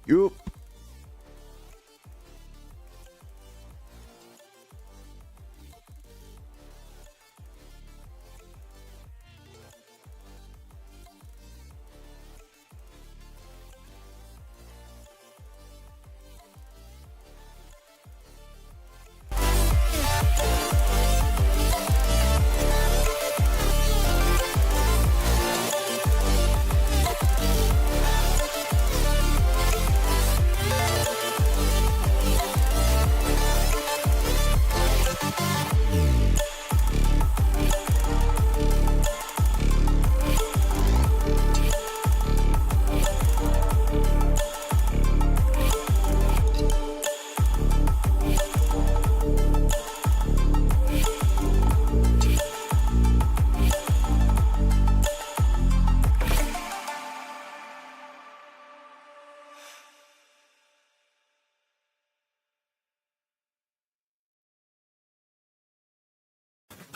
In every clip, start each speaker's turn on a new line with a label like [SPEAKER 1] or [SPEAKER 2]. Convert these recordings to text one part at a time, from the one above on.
[SPEAKER 1] Yup.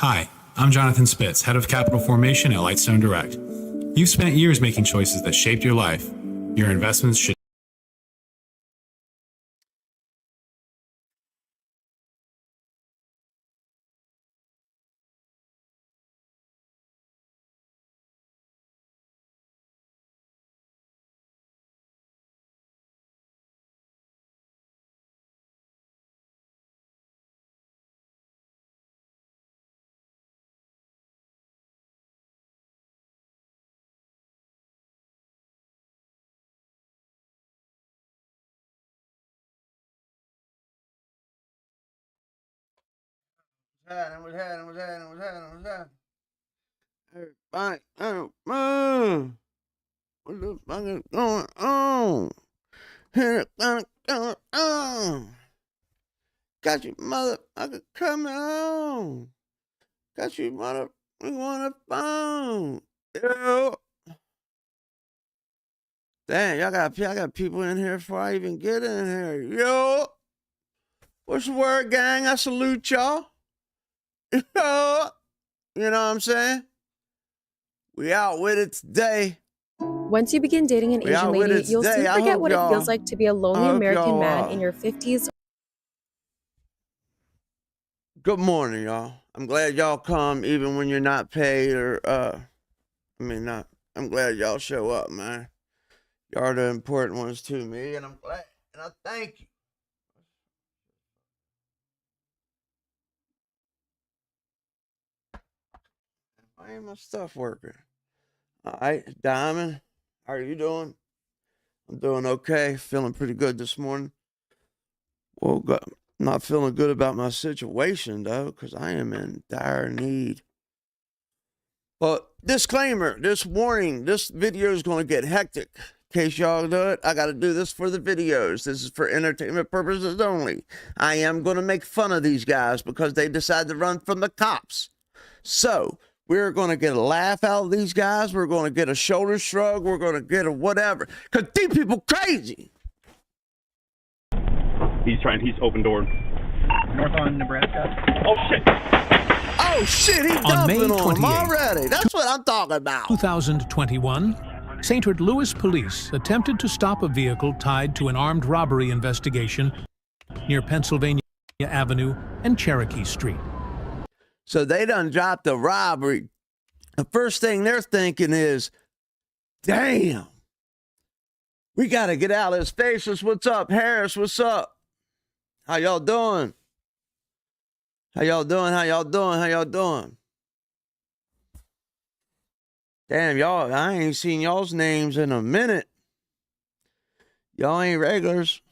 [SPEAKER 2] Hi, I'm Jonathan Spitz, head of capital formation at Lightstone Direct. You've spent years making choices that shaped your life. Your investments should
[SPEAKER 1] What's happening? Everybody, what the fuck is going on? Going on? Got you motherfucker coming on. Got you motherfucker on the phone. Yo. Damn, I got people in here before I even get in here. Yo. What's the word, gang? I salute y'all. Yo. You know what I'm saying? We out with it today.
[SPEAKER 3] Once you begin dating an Asian lady, you'll soon forget what it feels like to be a lonely American man in your 50s.
[SPEAKER 1] Good morning, y'all. I'm glad y'all come even when you're not paid or, I'm glad y'all show up, man. Y'all are the important ones to me, and I'm glad, and I thank you. Why ain't my stuff working? All right, Diamond, how are you doing? I'm doing okay. Feeling pretty good this morning. Well, not feeling good about my situation, though, because I am in dire need. But disclaimer, this warning, this video is going to get hectic. In case y'all know it, I got to do this for the videos. This is for entertainment purposes only. I am going to make fun of these guys because they decided to run from the cops. So we're going to get a laugh out of these guys. We're going to get a shoulder shrug. We're going to get a whatever. Because these people crazy.
[SPEAKER 4] He's open door.
[SPEAKER 5] North on Nebraska.
[SPEAKER 4] Oh, shit.
[SPEAKER 1] Oh, shit, he's dumping on them already. That's what I'm talking about.
[SPEAKER 6] 2021, St. Louis police attempted to stop a vehicle tied to an armed robbery investigation near Pennsylvania Avenue and Cherokee Street.
[SPEAKER 1] So they done dropped the robbery. The first thing they're thinking is, damn, we got to get out of this. Faceless, what's up? Harris, what's up? How y'all doing? How y'all doing? How y'all doing? How y'all doing? Damn, y'all, I ain't seen y'all's names in a minute. Y'all ain't regulars.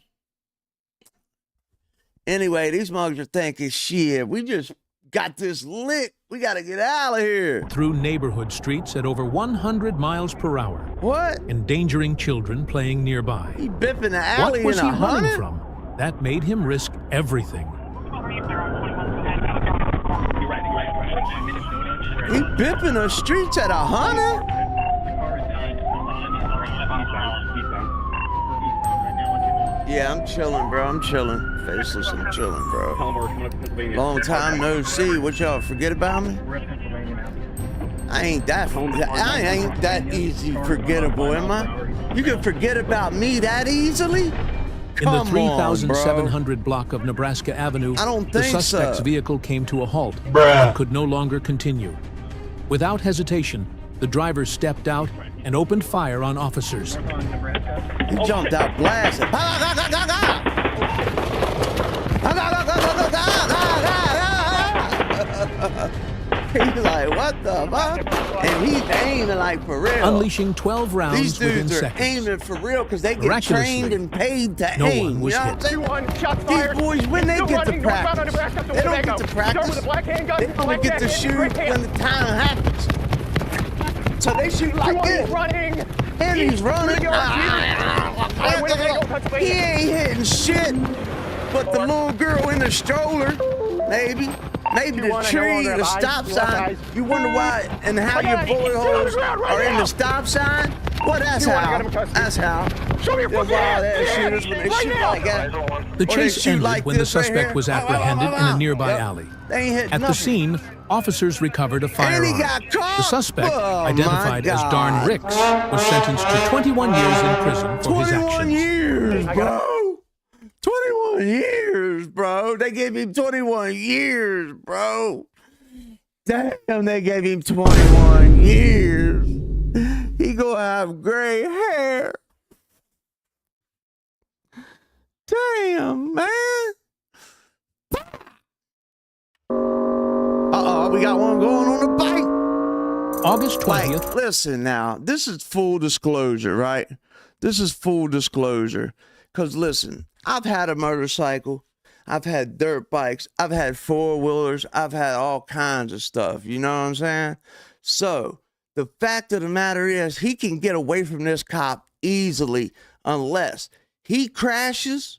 [SPEAKER 1] Anyway, these mugs are thinking, shit, we just got this lit. We got to get out of here.
[SPEAKER 6] Through neighborhood streets at over 100 miles per hour.
[SPEAKER 1] What?
[SPEAKER 6] Endangering children pling nearby.
[SPEAKER 1] He bipping the alley
[SPEAKER 6] in a 100? What was he running from? That made him risk everything.
[SPEAKER 1] He bipping the streets at 100? Yeah, I'm chilling, bro. I'm chilling. Faceless, I'm chilling, bro. Long time no see. What y'all forget about me? I I ain't that easy forgettable, am I? You can forget about me that easily?
[SPEAKER 6] In the 3700 block of Nebraska Avenue,
[SPEAKER 1] I don't
[SPEAKER 6] the
[SPEAKER 1] think
[SPEAKER 6] suspect's
[SPEAKER 1] so.
[SPEAKER 6] vehicle came to a halt and could no longer continue. Without hesitation, the driver stepped out and opened fire on officers.
[SPEAKER 1] He jumped out blasting. He's like, what the fuck? And he's aiming like for real.
[SPEAKER 6] Unleashing 12 rounds
[SPEAKER 1] These
[SPEAKER 6] within
[SPEAKER 1] dudes are
[SPEAKER 6] seconds.
[SPEAKER 1] aiming for real because they get
[SPEAKER 6] Miraculously,
[SPEAKER 1] trained and paid to
[SPEAKER 6] no
[SPEAKER 1] aim.
[SPEAKER 6] one was
[SPEAKER 1] you know
[SPEAKER 6] hit.
[SPEAKER 1] what I'm saying? These boys, when they get to practice, they don't get to practice. They only get to shoot when the time happens. So they shoot like this. And he's running. He ain't hitting shit. But the little girl in the stroller, maybe the tree, the stop sign. You wonder why and how your bullet holes are in the stop sign? Well, that's how. That's how. They're wild ass shooters when they shoot like that.
[SPEAKER 6] The chase ended
[SPEAKER 1] like
[SPEAKER 6] when the
[SPEAKER 1] this right
[SPEAKER 6] suspect
[SPEAKER 1] here.
[SPEAKER 6] was apprehended in a nearby
[SPEAKER 1] Yep.
[SPEAKER 6] alley.
[SPEAKER 1] They ain't hit
[SPEAKER 6] At the
[SPEAKER 1] nothing.
[SPEAKER 6] scene, officers recovered a
[SPEAKER 1] And
[SPEAKER 6] firearm.
[SPEAKER 1] he got caught.
[SPEAKER 6] The suspect,
[SPEAKER 1] Oh,
[SPEAKER 6] identified
[SPEAKER 1] my
[SPEAKER 6] as
[SPEAKER 1] God.
[SPEAKER 6] Darn Ricks, was sentenced to 21 years in prison for his
[SPEAKER 1] 21
[SPEAKER 6] actions.
[SPEAKER 1] years, bro. 21 years, bro. They gave him 21 years, bro. Damn, they gave him 21 years. He gonna have gray hair. Damn, man. Uh-oh, we got one going on the bike.
[SPEAKER 6] August 20th,
[SPEAKER 1] Like, listen now, this is full disclosure, right? This is full disclosure. Because listen, I've had a motorcycle. I've had dirt bikes. I've had four-wheelers. I've had all kinds of stuff. You know what I'm saying? So the fact of the matter is he can get away from this cop easily unless he crashes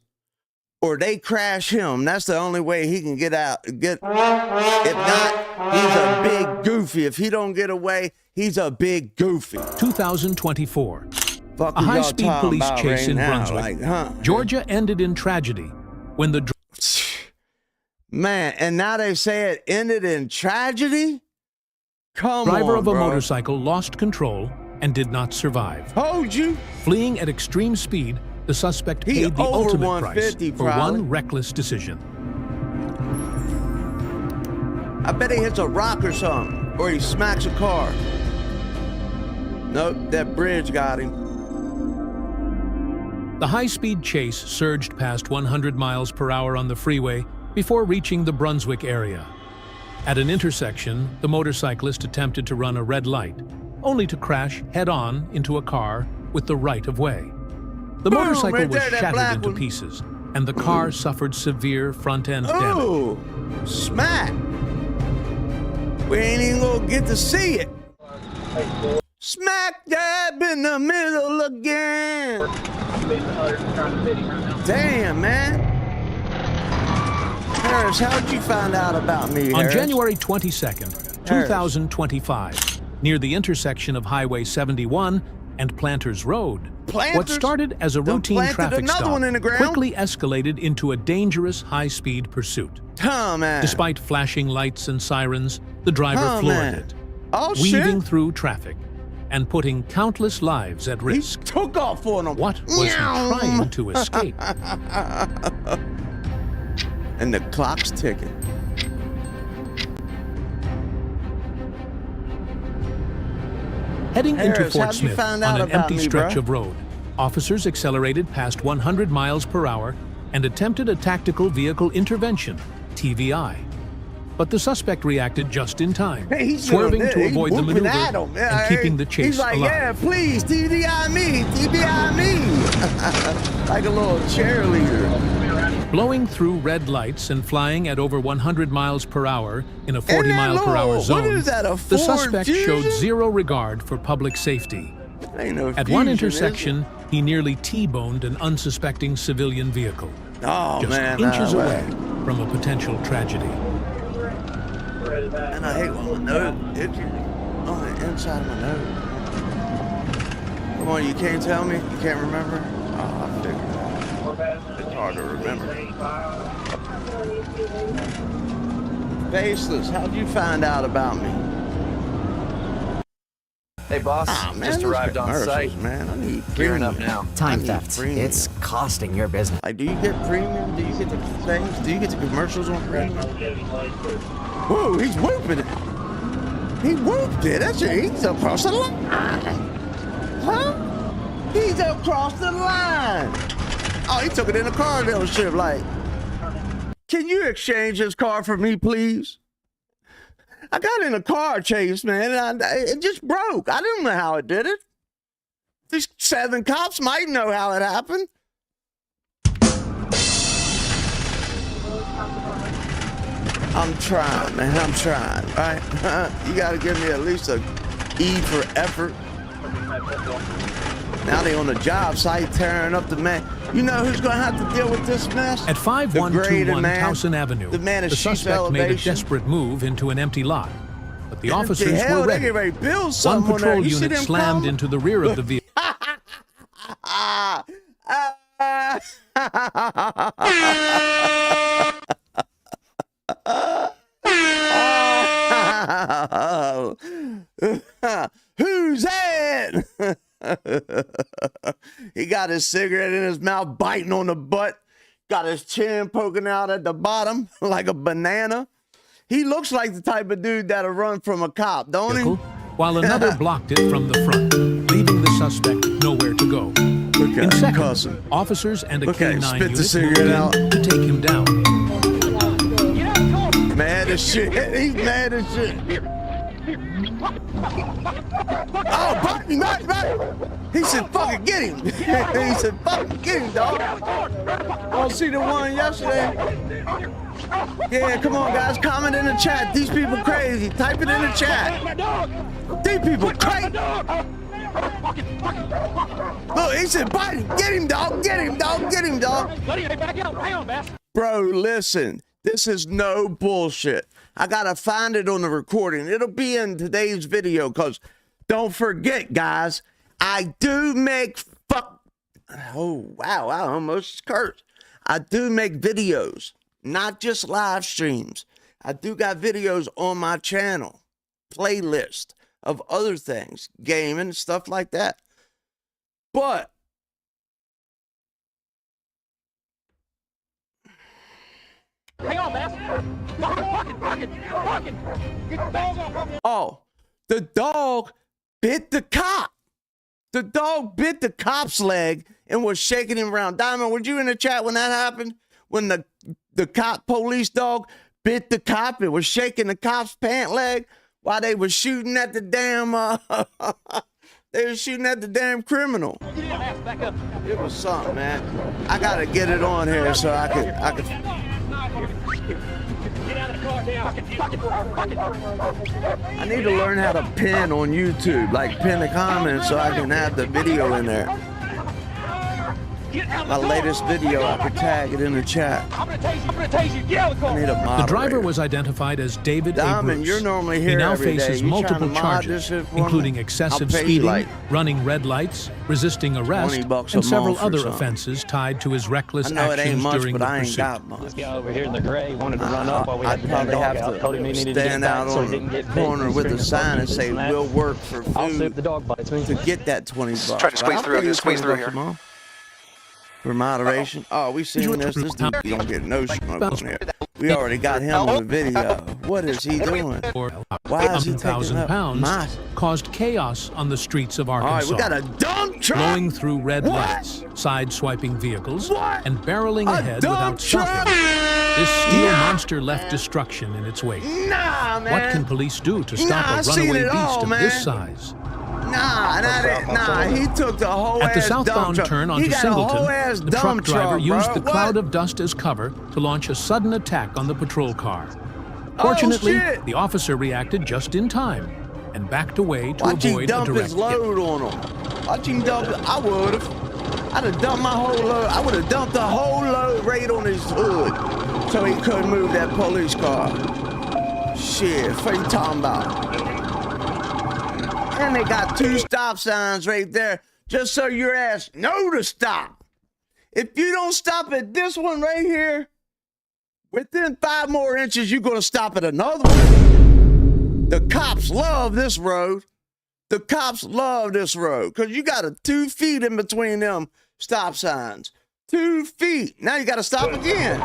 [SPEAKER 1] or they crash him. That's the only way he can get out. If not, he's a big goofy. If he don't get away, he's a big goofy.
[SPEAKER 6] 2024.
[SPEAKER 1] Fuck
[SPEAKER 6] A
[SPEAKER 1] is y'all
[SPEAKER 6] high-speed
[SPEAKER 1] talking
[SPEAKER 6] police
[SPEAKER 1] about
[SPEAKER 6] chase
[SPEAKER 1] right
[SPEAKER 6] in
[SPEAKER 1] now?
[SPEAKER 6] Brunswick,
[SPEAKER 1] Like,
[SPEAKER 6] Georgia ended in tragedy when the
[SPEAKER 1] Man, and now they say it ended in tragedy? Come
[SPEAKER 6] driver
[SPEAKER 1] on,
[SPEAKER 6] of a
[SPEAKER 1] bro.
[SPEAKER 6] motorcycle lost control and did not survive.
[SPEAKER 1] Told you.
[SPEAKER 6] Fleeing at extreme speed, the suspect
[SPEAKER 1] He
[SPEAKER 6] paid the
[SPEAKER 1] over
[SPEAKER 6] ultimate price
[SPEAKER 1] 150
[SPEAKER 6] for
[SPEAKER 1] probably.
[SPEAKER 6] one reckless decision.
[SPEAKER 1] I bet he hits a rock or something, or he smacks a car. Nope, that bridge got him.
[SPEAKER 6] The high-speed chase surged past 100 miles per hour on the freeway before reaching the Brunswick area. At an intersection, the motorcyclist attempted to run a red light, only to crash head-on into a car with the right-of-way. The
[SPEAKER 1] Boom,
[SPEAKER 6] motorcycle
[SPEAKER 1] right
[SPEAKER 6] was
[SPEAKER 1] there, that
[SPEAKER 6] shattered
[SPEAKER 1] black
[SPEAKER 6] into
[SPEAKER 1] one.
[SPEAKER 6] pieces, and the car suffered severe front-end damage.
[SPEAKER 1] Ooh, smack. We ain't even gonna get to see it. Smack dab in the middle again. Damn, man. Harris, how'd you find out about me,
[SPEAKER 6] On
[SPEAKER 1] Harris?
[SPEAKER 6] January 22nd, 2025, near the intersection of Highway 71 and Planters Road, what
[SPEAKER 1] Planters?
[SPEAKER 6] started as a
[SPEAKER 1] Done
[SPEAKER 6] routine
[SPEAKER 1] planted
[SPEAKER 6] traffic
[SPEAKER 1] another
[SPEAKER 6] stop
[SPEAKER 1] one in the ground?
[SPEAKER 6] quickly escalated into a dangerous high-speed pursuit.
[SPEAKER 1] Huh, man.
[SPEAKER 6] Despite flashing lights and sirens, the driver
[SPEAKER 1] Oh,
[SPEAKER 6] floored
[SPEAKER 1] man.
[SPEAKER 6] it,
[SPEAKER 1] Oh,
[SPEAKER 6] weaving
[SPEAKER 1] shit.
[SPEAKER 6] through traffic and putting countless lives at
[SPEAKER 1] He
[SPEAKER 6] risk.
[SPEAKER 1] took off on him.
[SPEAKER 6] What was he
[SPEAKER 1] Meow.
[SPEAKER 6] trying to escape?
[SPEAKER 1] And the clock's ticking.
[SPEAKER 6] Heading into
[SPEAKER 1] Harris,
[SPEAKER 6] Fort
[SPEAKER 1] how'd you
[SPEAKER 6] Smith
[SPEAKER 1] find
[SPEAKER 6] on
[SPEAKER 1] out
[SPEAKER 6] an
[SPEAKER 1] about
[SPEAKER 6] empty
[SPEAKER 1] me,
[SPEAKER 6] stretch
[SPEAKER 1] bro?
[SPEAKER 6] of road, officers accelerated past 100 miles per hour and attempted a tactical vehicle intervention, TVI. But the suspect reacted just in time,
[SPEAKER 1] Hey, he's
[SPEAKER 6] swerving
[SPEAKER 1] doing
[SPEAKER 6] to
[SPEAKER 1] it. He's
[SPEAKER 6] avoid the
[SPEAKER 1] whooping
[SPEAKER 6] maneuver
[SPEAKER 1] at him. Yeah,
[SPEAKER 6] and keeping the chase
[SPEAKER 1] He's like,
[SPEAKER 6] alive.
[SPEAKER 1] yeah, please, TBI me, TBI me. Like a little cheerleader.
[SPEAKER 6] Blowing through red lights and flying at over 100 miles per hour in a
[SPEAKER 1] that
[SPEAKER 6] 40-mile-per-hour
[SPEAKER 1] little-
[SPEAKER 6] zone,
[SPEAKER 1] what is that, a
[SPEAKER 6] the
[SPEAKER 1] Ford
[SPEAKER 6] suspect showed
[SPEAKER 1] Fusion?
[SPEAKER 6] zero regard for public safety.
[SPEAKER 1] Ain't no
[SPEAKER 6] At one
[SPEAKER 1] Fusion, is it?
[SPEAKER 6] intersection, he nearly T-boned an unsuspecting civilian vehicle,
[SPEAKER 1] Oh,
[SPEAKER 6] just
[SPEAKER 1] man.
[SPEAKER 6] inches
[SPEAKER 1] nah,
[SPEAKER 6] away from a potential tragedy.
[SPEAKER 1] And I hate when my nose itches on the inside of my nose. Come on, you can't tell me? You can't remember? Oh, I figured it out. It's hard to remember. Faceless, how'd you find out about me?
[SPEAKER 4] Hey, boss.
[SPEAKER 1] Man,
[SPEAKER 4] Just arrived on site.
[SPEAKER 1] Man, I need
[SPEAKER 4] Gearing
[SPEAKER 1] premium.
[SPEAKER 4] up now.
[SPEAKER 7] Time theft. It's costing your business.
[SPEAKER 1] Like, do you get premium? Do you get the things? Do you get the commercials on premium? Whoa, he's whooping it. He whooped it. That's it. He's across the line. Huh? He's across the line. Oh, he took it in the car dealership. Like, can you exchange this car for me, please? I got in a car chase, man, and it just broke. I didn't know how it did it. These 7 cops might know how it happened. I'm trying, man. I'm trying, right? You got to give me at least a E for effort. Now they on the job site tearing up the man. You know who's going to have to deal with this mess?
[SPEAKER 6] At 5121 Towson Avenue, the suspect made a desperate move into an empty lot. But the officers were ready. One patrol unit slammed into the rear of the vehicle.
[SPEAKER 1] Who's that? He got his cigarette in his mouth, biting on the butt, got his chin poking out at the bottom like a banana. He looks like the type of dude that'll run from a cop, don't he?
[SPEAKER 6] While another blocked it from the front, leaving the suspect nowhere to go. In seconds, officers and a K-9 unit moved in to take him down.
[SPEAKER 1] Mad as shit. He's mad as shit. Oh, Barton. He said, fucking get him. He said, fucking get him, dog. Oh, see the one yesterday? Yeah, come on, guys. Comment in the chat. These people crazy. Type it in the chat. These people crazy. Look, he said, Barton, get him, dog. Get him, dog. Get him, dog. Bro, listen. This is no bullshit. I gotta find it on the recording. It'll be in today's video, because don't forget, guys, I do make oh, wow, I almost cursed. I do make videos, not just live streams. I do got videos on my channel, playlist of other things, gaming, stuff like that. But
[SPEAKER 8] hang on, man. Get the dog off.
[SPEAKER 1] Oh, the dog bit the cop. The dog bit the cop's leg and was shaking him around. Diamond, were you in the chat when that happened? When the police dog bit the cop and was shaking the cop's pant leg while they were shooting at the damn criminal. It was something, man. I gotta get it on here so I could. I need to learn how to pin on YouTube, like pin the comments so I can have the video in there. My latest video, I could tag it in the chat. I need a moderator.
[SPEAKER 6] The driver was identified as David
[SPEAKER 1] Diamond,
[SPEAKER 6] A. Bruce.
[SPEAKER 1] you're normally here
[SPEAKER 6] He now
[SPEAKER 1] every day.
[SPEAKER 6] faces
[SPEAKER 1] You
[SPEAKER 6] multiple
[SPEAKER 1] trying to mod
[SPEAKER 6] charges,
[SPEAKER 1] this shit for
[SPEAKER 6] including
[SPEAKER 1] me?
[SPEAKER 6] excessive
[SPEAKER 1] I'll pay you
[SPEAKER 6] speeding,
[SPEAKER 1] like
[SPEAKER 6] running red lights, resisting arrest,
[SPEAKER 1] $20 a
[SPEAKER 6] and several
[SPEAKER 1] month or
[SPEAKER 6] other
[SPEAKER 1] something.
[SPEAKER 6] offenses tied to his reckless
[SPEAKER 1] I know it ain't
[SPEAKER 6] actions
[SPEAKER 1] much,
[SPEAKER 6] during
[SPEAKER 1] but
[SPEAKER 6] the
[SPEAKER 1] I ain't
[SPEAKER 6] pursuit.
[SPEAKER 1] got much.
[SPEAKER 5] This guy over here in the gray wanted to run up while we
[SPEAKER 1] I'd
[SPEAKER 5] had the
[SPEAKER 1] probably
[SPEAKER 5] dog
[SPEAKER 1] have
[SPEAKER 5] out. Told him he
[SPEAKER 1] to
[SPEAKER 5] needed to
[SPEAKER 1] stand
[SPEAKER 5] get back
[SPEAKER 1] out
[SPEAKER 5] so
[SPEAKER 1] on
[SPEAKER 5] he didn't get
[SPEAKER 1] the
[SPEAKER 5] bit.
[SPEAKER 1] corner
[SPEAKER 5] He's
[SPEAKER 1] with a
[SPEAKER 5] screaming
[SPEAKER 1] sign and
[SPEAKER 5] for
[SPEAKER 1] say,
[SPEAKER 5] this and
[SPEAKER 1] we'll
[SPEAKER 5] that.
[SPEAKER 1] work for
[SPEAKER 5] I'll see if
[SPEAKER 1] food
[SPEAKER 5] the dog bites me.
[SPEAKER 1] to get that $20.
[SPEAKER 4] Try to squeeze
[SPEAKER 1] I'll
[SPEAKER 4] through
[SPEAKER 1] pay you
[SPEAKER 4] here, squeeze through
[SPEAKER 1] $20
[SPEAKER 4] here.
[SPEAKER 1] a month. For moderation. Oh, we seen this. This dude don't get no smoke on here. We already got him on the video. What is he doing? Why is he taking up my...
[SPEAKER 6] Caused chaos on the streets of
[SPEAKER 1] All right,
[SPEAKER 6] Arkansas.
[SPEAKER 1] we got a dump truck.
[SPEAKER 6] Blowing through red lights, sideswiping vehicles, and barreling ahead
[SPEAKER 1] dump
[SPEAKER 6] without
[SPEAKER 1] truck?
[SPEAKER 6] stopping. This steel monster left destruction in its wake.
[SPEAKER 1] Nah, man.
[SPEAKER 6] What can police do to stop
[SPEAKER 1] I
[SPEAKER 6] a
[SPEAKER 1] seen
[SPEAKER 6] runaway
[SPEAKER 1] it
[SPEAKER 6] beast
[SPEAKER 1] all,
[SPEAKER 6] of
[SPEAKER 1] man.
[SPEAKER 6] this size?
[SPEAKER 1] Nah, he took the whole
[SPEAKER 6] At the
[SPEAKER 1] ass dump
[SPEAKER 6] southbound
[SPEAKER 1] truck.
[SPEAKER 6] turn
[SPEAKER 1] He
[SPEAKER 6] onto
[SPEAKER 1] got a whole
[SPEAKER 6] Singleton,
[SPEAKER 1] ass
[SPEAKER 6] the truck
[SPEAKER 1] dump
[SPEAKER 6] driver
[SPEAKER 1] truck,
[SPEAKER 6] used
[SPEAKER 1] bro.
[SPEAKER 6] the cloud
[SPEAKER 1] What?
[SPEAKER 6] of dust as cover to launch a sudden attack on the patrol car. Fortunately,
[SPEAKER 1] shit.
[SPEAKER 6] the officer reacted just in time and backed away to
[SPEAKER 1] Watch him
[SPEAKER 6] avoid a
[SPEAKER 1] dump
[SPEAKER 6] direct
[SPEAKER 1] his
[SPEAKER 6] hit.
[SPEAKER 1] load on him. Watch him dump it. I would've. I'd have dumped my whole load. I would have dumped the whole load right on his hood so he couldn't move that police car. Shit, what are you talking about? And they got 2 stop signs right there just so your ass know to stop. If you don't stop at this one right here, within 5 more inches, you're going to stop at another one. The cops love this road. The cops love this road because you got 2 feet in between them stop signs. 2 feet. Now you got to stop again.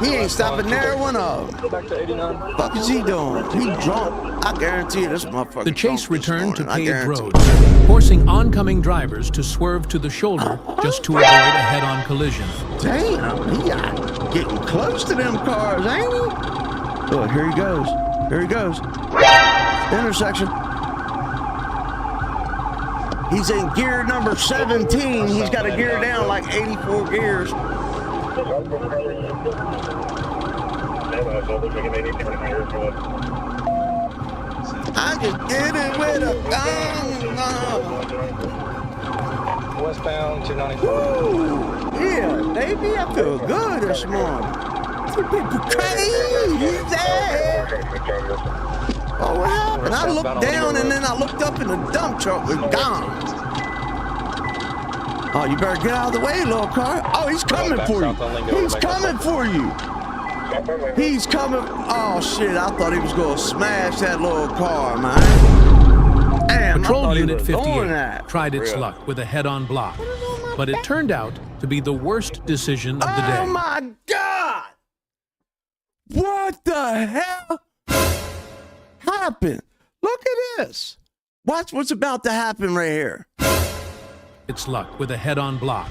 [SPEAKER 1] He ain't stopping there one of them.
[SPEAKER 5] Go back to 89.
[SPEAKER 1] Fuck is he doing? He drunk. I guarantee you this motherfucker.
[SPEAKER 6] The chase returned to paved
[SPEAKER 1] roads,
[SPEAKER 6] roads, forcing oncoming drivers to swerve to the shoulder just to avoid a head-on collision.
[SPEAKER 1] Damn, he getting close to them cars, ain't he? Look, here he goes. Here he goes. Intersection. He's in gear number 17. He's got to gear down like 84 gears. I just did it with a gun.
[SPEAKER 5] Westbound 294.
[SPEAKER 1] Woo, yeah, baby, I feel good this morning. You people crazy. Oh, what happened? I looked down and then I looked up and the dump truck was gone. Oh, you better get out of the way, little car. Oh, he's coming for you. He's coming for you. He's coming. Oh, shit. I thought he was going to smash that little car, man. Damn,
[SPEAKER 6] Patrol Unit 58 tried its luck with a head-on block, but it turned out to be the worst decision of the day.
[SPEAKER 1] Oh, my God. What the hell happened? Look at this. Watch what's about to happen right here.
[SPEAKER 6] Its luck with a head-on block,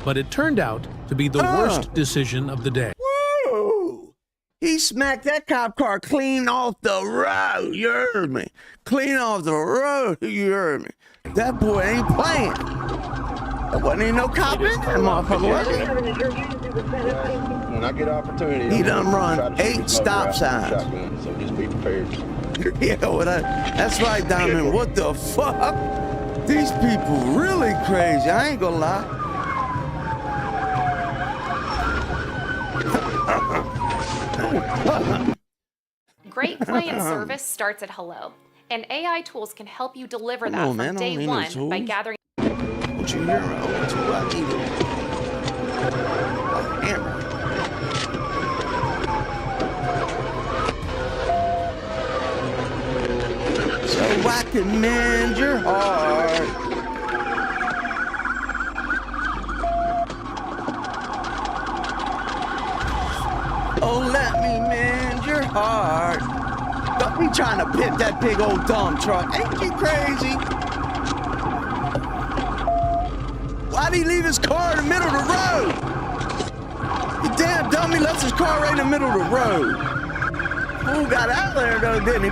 [SPEAKER 6] but it turned out to be the worst decision of the day.
[SPEAKER 1] Woo! He smacked that cop car clean off the road. You heard me. Clean off the road. You heard me. That boy ain't playing. There wasn't even no cop in that motherfucker, was it?
[SPEAKER 5] When I get opportunity,
[SPEAKER 1] He done run 8 stop signs.
[SPEAKER 5] Shotgun, so just be prepared.
[SPEAKER 1] Yeah, well, that's right, Diamond. What the fuck? These people really crazy. I ain't gonna lie.
[SPEAKER 4] Great client service starts at hello, and AI tools can help you deliver that from day one by gathering.
[SPEAKER 1] What you hear? I need a hammer. So I can mend your heart. Oh, let me mend your heart. Don't be trying to pit that big old dump truck. Ain't you crazy? Why'd he leave his car in the middle of the road? You damn dummy left his car right in the middle of the road. Fool got out there though, didn't he?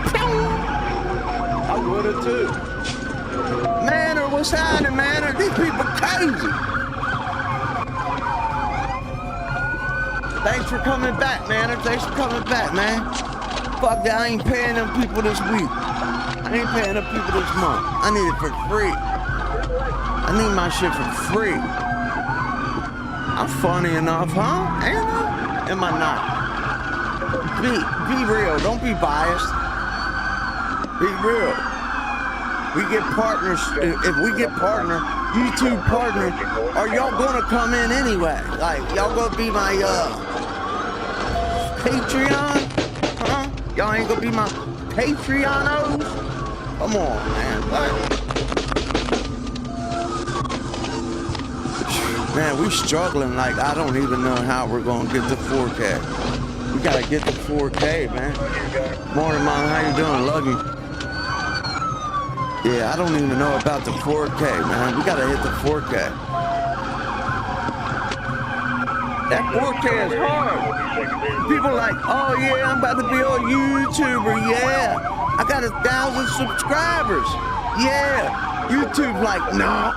[SPEAKER 1] I would have too. Manor, what's happening, Manor? These people crazy. Thanks for coming back, Manor. Thanks for coming back, man. Fuck that, I ain't paying them people this week. I ain't paying them people this month. I need it for free. I need my shit for free. I'm funny enough, huh? Ain't I? Am I not? Be real. Don't be biased. Be real. We get partners. If we get partner, YouTube partner, are y'all gonna come in anyway? Like, y'all gonna be my Patreon? Huh? Y'all ain't gonna be my Patreonos? Come on, man. What? Man, we struggling like I don't even know how we're gonna get to 4K. We gotta get to 4K, man. Morning, Mom. How you doing? Love you. Yeah, I don't even know about the 4K, man. We gotta hit the 4K. That 4K is hard. People like, oh yeah, I'm about to be a YouTuber. Yeah, I got 1,000 subscribers. Yeah, YouTube like, no,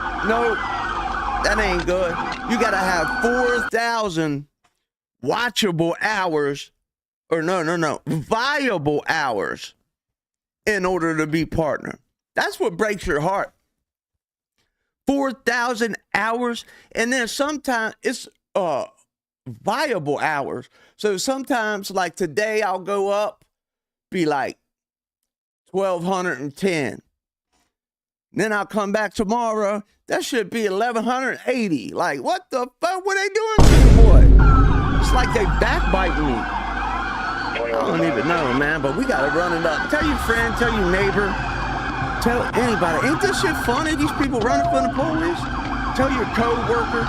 [SPEAKER 1] that ain't good. You gotta have 4,000 watchable hours, or no, viable hours in order to be partner. That's what breaks your heart. 4,000 hours, and then sometimes it's viable hours. So sometimes, like today, I'll go up, be like 1,210. Then I'll come back tomorrow. That should be 1,180. Like, what the fuck were they doing to you, boy? It's like they backbiting me. I don't even know, man, but we got to run it up. Tell your friend, tell your neighbor, Tell anybody. Ain't this shit funny? These people running from the police. Tell your co-worker.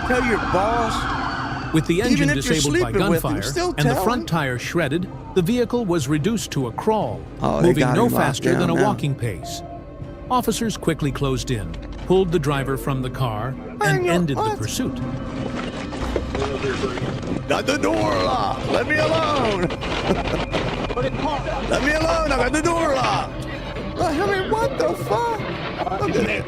[SPEAKER 1] Tell your boss.
[SPEAKER 6] With the engine
[SPEAKER 1] Even if you're
[SPEAKER 6] disabled by
[SPEAKER 1] sleeping with
[SPEAKER 6] gunfire
[SPEAKER 1] them, still
[SPEAKER 6] and the
[SPEAKER 1] tell
[SPEAKER 6] front
[SPEAKER 1] them.
[SPEAKER 6] tire shredded, the vehicle was reduced to a crawl,
[SPEAKER 1] Oh, they
[SPEAKER 6] moving
[SPEAKER 1] got
[SPEAKER 6] no
[SPEAKER 1] him locked
[SPEAKER 6] faster than a
[SPEAKER 1] down now.
[SPEAKER 6] walking pace. Officers quickly closed in, pulled the driver from the car, and ended the pursuit.
[SPEAKER 1] Got the door locked. Let me alone. Let me alone. I got the door locked. I mean, what the fuck? Look at this.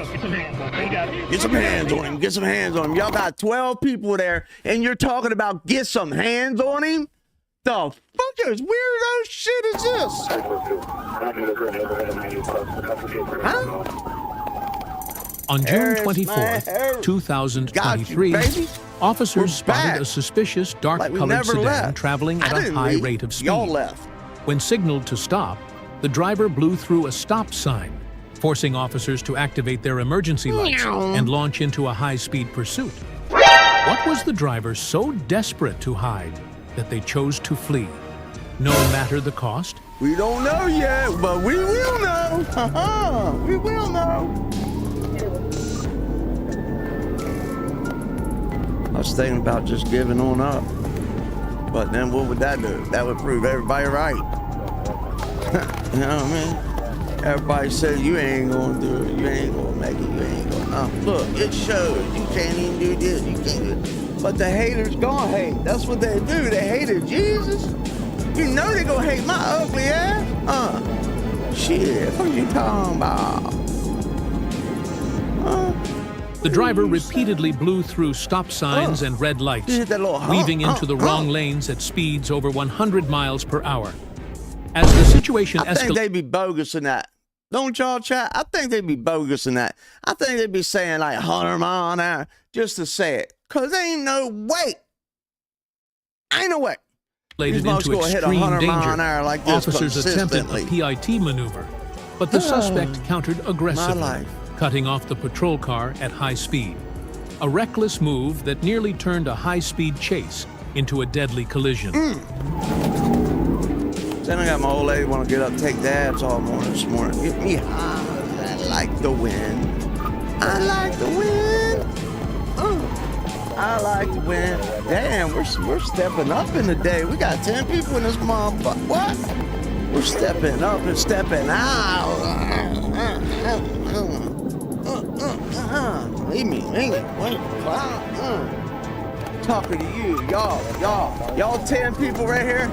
[SPEAKER 1] Get some hands on him. Get some hands on him. Y'all got 12 people there, and you're talking about get some hands on him? The fuck is weirdo shit is this? Huh?
[SPEAKER 6] On June
[SPEAKER 1] Harris,
[SPEAKER 6] 24th,
[SPEAKER 1] man.
[SPEAKER 6] 2023,
[SPEAKER 1] Got you, baby.
[SPEAKER 6] officers
[SPEAKER 1] We're
[SPEAKER 6] spotted
[SPEAKER 1] back.
[SPEAKER 6] a suspicious
[SPEAKER 1] Like we
[SPEAKER 6] dark-colored
[SPEAKER 1] never
[SPEAKER 6] sedan
[SPEAKER 1] left.
[SPEAKER 6] traveling
[SPEAKER 1] I
[SPEAKER 6] at a
[SPEAKER 1] didn't
[SPEAKER 6] high
[SPEAKER 1] leave.
[SPEAKER 6] rate of speed.
[SPEAKER 1] Y'all left.
[SPEAKER 6] When signaled to stop, the driver blew through a stop sign, forcing officers to activate their emergency lights and launch into a high-speed pursuit. What was the driver so desperate to hide that they chose to flee? No matter the cost?
[SPEAKER 1] We don't know yet, but we will know. We will know. I was thinking about just giving on up. But then what would that do? That would prove everybody right. You know what I mean? Everybody says you ain't gonna do it, you ain't gonna make it, you ain't gonna. Look, it shows. You can't even do this, you can't do it. But the haters gonna hate. That's what they do. They hated Jesus. You know they gonna hate my ugly ass. Shit, what you talking about?
[SPEAKER 6] The driver repeatedly blew through stop signs and red lights,
[SPEAKER 1] Hit that little
[SPEAKER 6] weaving into the wrong lanes at speeds over 100 miles per hour. As the situation
[SPEAKER 1] I think
[SPEAKER 6] escalated,
[SPEAKER 1] they be bogus in that. Don't y'all chat? I think they be bogus in that. I think they be saying like 100 mile an hour just to say it. Cause ain't no way. Ain't no way. These
[SPEAKER 6] into
[SPEAKER 1] folks gonna hit
[SPEAKER 6] extreme
[SPEAKER 1] 100 mile
[SPEAKER 6] danger.
[SPEAKER 1] an hour like this
[SPEAKER 6] Officers attempted a
[SPEAKER 1] consistently.
[SPEAKER 6] PIT maneuver, but the suspect countered aggressively,
[SPEAKER 1] life.
[SPEAKER 6] cutting off the patrol car at high speed. A reckless move that nearly turned a high-speed chase into a deadly collision.
[SPEAKER 1] Then I got my old lady want to get up, take dabs all morning this morning. Get me high. I like the wind. I like the wind. I like the wind. Damn, we're stepping up in the day. We got 10 people in this motherfucker. What? We're stepping up and stepping out. Leave me. Talking to you, y'all 10 people right here.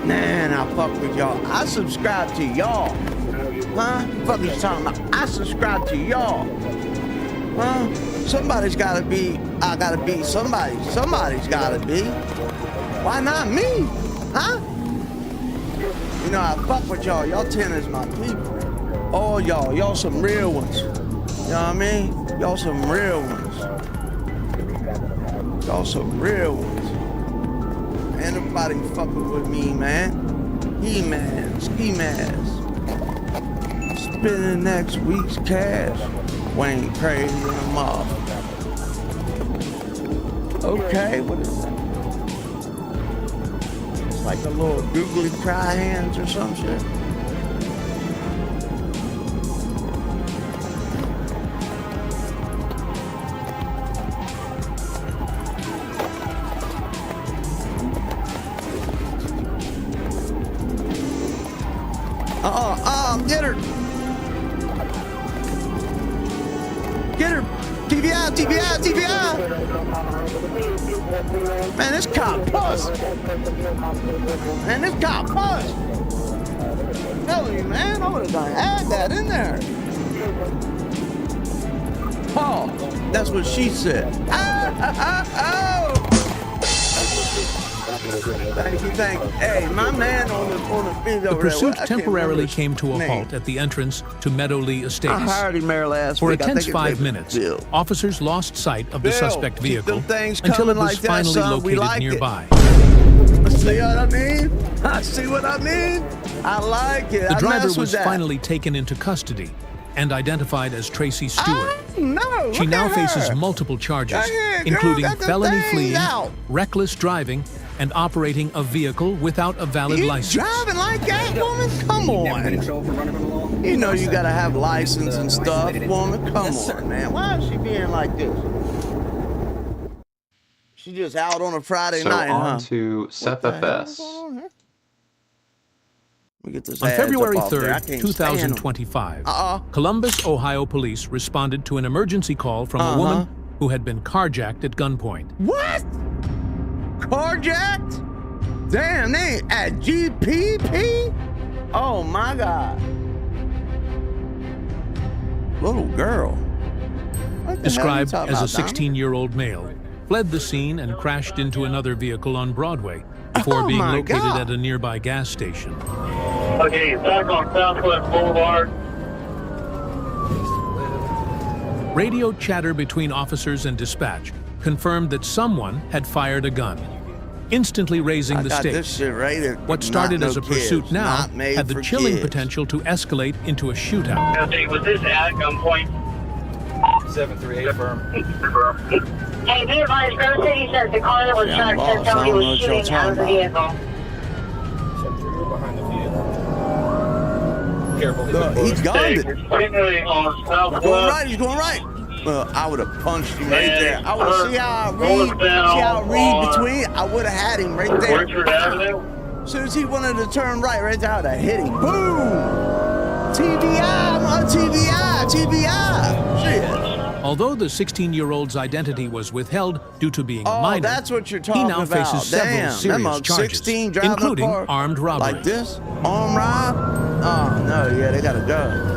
[SPEAKER 1] Man, I fuck with y'all. I subscribe to y'all. Huh? Fuck you talking about? I subscribe to y'all. Huh? Somebody's gotta be. I gotta be somebody. Somebody's gotta be. Why not me? Huh? You know I fuck with y'all. Y'all 10 is my people. All y'all some real ones. You know what I mean? Y'all some real ones. Y'all some real ones. Ain't nobody fucking with me, man. He-Man, ski-mask. Spending next week's cash. Wayne crazy in the mouth. Okay, what is that? It's like a little googly cry hands or some shit. Get her! Get her! TBI! Man, this cop puss! Tell you, man, I would've done add that in there. Oh, that's what she said. Oh! Thank you. Hey, my man on the feed over there.
[SPEAKER 6] The pursuit
[SPEAKER 1] I can't
[SPEAKER 6] temporarily
[SPEAKER 1] remember
[SPEAKER 6] came to a
[SPEAKER 1] his
[SPEAKER 6] halt
[SPEAKER 1] name.
[SPEAKER 6] at the entrance to Meadowlee Estates.
[SPEAKER 1] I hired him there last
[SPEAKER 6] For a
[SPEAKER 1] week. I
[SPEAKER 6] tense
[SPEAKER 1] think
[SPEAKER 6] 5
[SPEAKER 1] his name
[SPEAKER 6] minutes,
[SPEAKER 1] is Bill.
[SPEAKER 6] officers lost sight of the
[SPEAKER 1] Bill,
[SPEAKER 6] suspect
[SPEAKER 1] keep
[SPEAKER 6] vehicle
[SPEAKER 1] them things
[SPEAKER 6] until it
[SPEAKER 1] coming
[SPEAKER 6] was
[SPEAKER 1] like that,
[SPEAKER 6] finally
[SPEAKER 1] son. We
[SPEAKER 6] located
[SPEAKER 1] like it.
[SPEAKER 6] nearby.
[SPEAKER 1] See what I mean? See what I mean? I like it.
[SPEAKER 6] The
[SPEAKER 1] I
[SPEAKER 6] driver
[SPEAKER 1] mess with
[SPEAKER 6] was
[SPEAKER 1] that.
[SPEAKER 6] finally taken into custody and identified as Tracy Stewart.
[SPEAKER 1] No,
[SPEAKER 6] She
[SPEAKER 1] look
[SPEAKER 6] now
[SPEAKER 1] at
[SPEAKER 6] faces
[SPEAKER 1] her.
[SPEAKER 6] multiple charges,
[SPEAKER 1] Go ahead, girl,
[SPEAKER 6] including
[SPEAKER 1] got them
[SPEAKER 6] felony
[SPEAKER 1] things
[SPEAKER 6] fleeing,
[SPEAKER 1] out.
[SPEAKER 6] reckless driving, and operating a vehicle without a valid
[SPEAKER 1] You
[SPEAKER 6] license.
[SPEAKER 1] driving like that, woman? Come on. You know you gotta have license and stuff, woman. Come on, man. Why is she being like this? She just out on a Friday night,
[SPEAKER 9] on
[SPEAKER 1] huh?
[SPEAKER 9] to SethFS.
[SPEAKER 6] On February 3rd, 2025, Columbus, Ohio police responded to an emergency call from a woman who had been carjacked at gunpoint.
[SPEAKER 1] What? Carjacked? Damn, they at GPP? Oh my God. Little girl.
[SPEAKER 6] Described as a 16-year-old male, fled the scene and crashed into another vehicle on Broadway before being located at a nearby gas station.
[SPEAKER 8] Okay, back on Southwest Boulevard.
[SPEAKER 6] Radio chatter between officers and dispatch confirmed that someone had fired a gun, instantly raising the stakes. What started as a pursuit now had the chilling potential to escalate into a shootout.
[SPEAKER 8] Okay, was this at gunpoint?
[SPEAKER 5] 738 firm.
[SPEAKER 10] Hey, be advised, Grove City says the car that was shot said somebody was shooting out of the vehicle.
[SPEAKER 5] Behind the vehicle. Careful.
[SPEAKER 1] He's gone. He's
[SPEAKER 8] going
[SPEAKER 1] right. He's going right. Well, I would have punched him right there. I would have see how I read between. I would have had him right there.
[SPEAKER 8] Orchard Avenue.
[SPEAKER 1] As soon as he wanted to turn right there, I would have hit him. Boom! TBI, I'm on TBI. Shit.
[SPEAKER 6] Although the 16-year-old's identity was withheld due to being a minor,
[SPEAKER 1] that's what you're talking
[SPEAKER 6] he now
[SPEAKER 1] about.
[SPEAKER 6] faces several serious charges,
[SPEAKER 1] 16
[SPEAKER 6] including armed robbery.
[SPEAKER 1] Like this? Armed rob? Oh, no, yeah, they got a gun.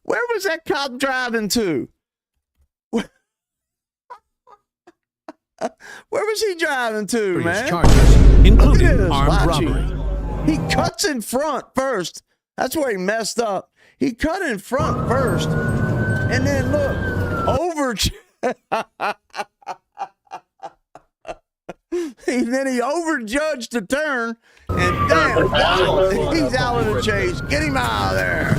[SPEAKER 1] Where was that cop driving to? Where was he driving to, man?
[SPEAKER 6] Charges, including armed robbery.
[SPEAKER 1] He cuts in front first. That's where he messed up. He cut in front first, and then look, and then he overjudged the turn, and damn, he's out of the chase. Get him out of there.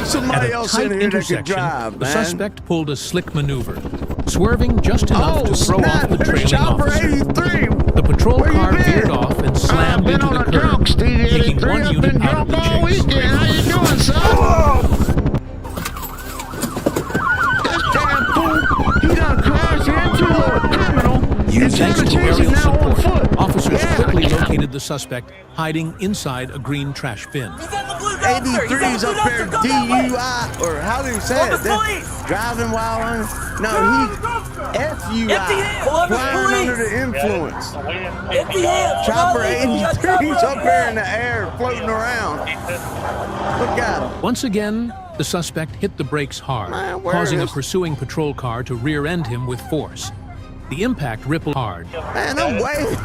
[SPEAKER 1] Somebody else in here that can drive,
[SPEAKER 6] the
[SPEAKER 1] man.
[SPEAKER 6] suspect pulled a slick maneuver, swerving just enough to throw off the trailing officer.
[SPEAKER 1] 83.
[SPEAKER 6] The patrol car veered off and slammed into the curb, taking one unit out of the chase.
[SPEAKER 1] How you doing, son? This damn fool, he done crashed into a criminal.
[SPEAKER 6] Thanks to aerial support, officers quickly located the suspect hiding inside a green trash bin.
[SPEAKER 1] 83's up there, DUI, or how do you say it? Driving while on. No, he FUI, flying under the influence. Chopper 83's up there in the air, floating around. Look at him.
[SPEAKER 6] Once again, the suspect hit the brakes hard, causing a pursuing patrol car to rear-end him with force. The impact rippled hard.
[SPEAKER 1] Man, I'm waiting.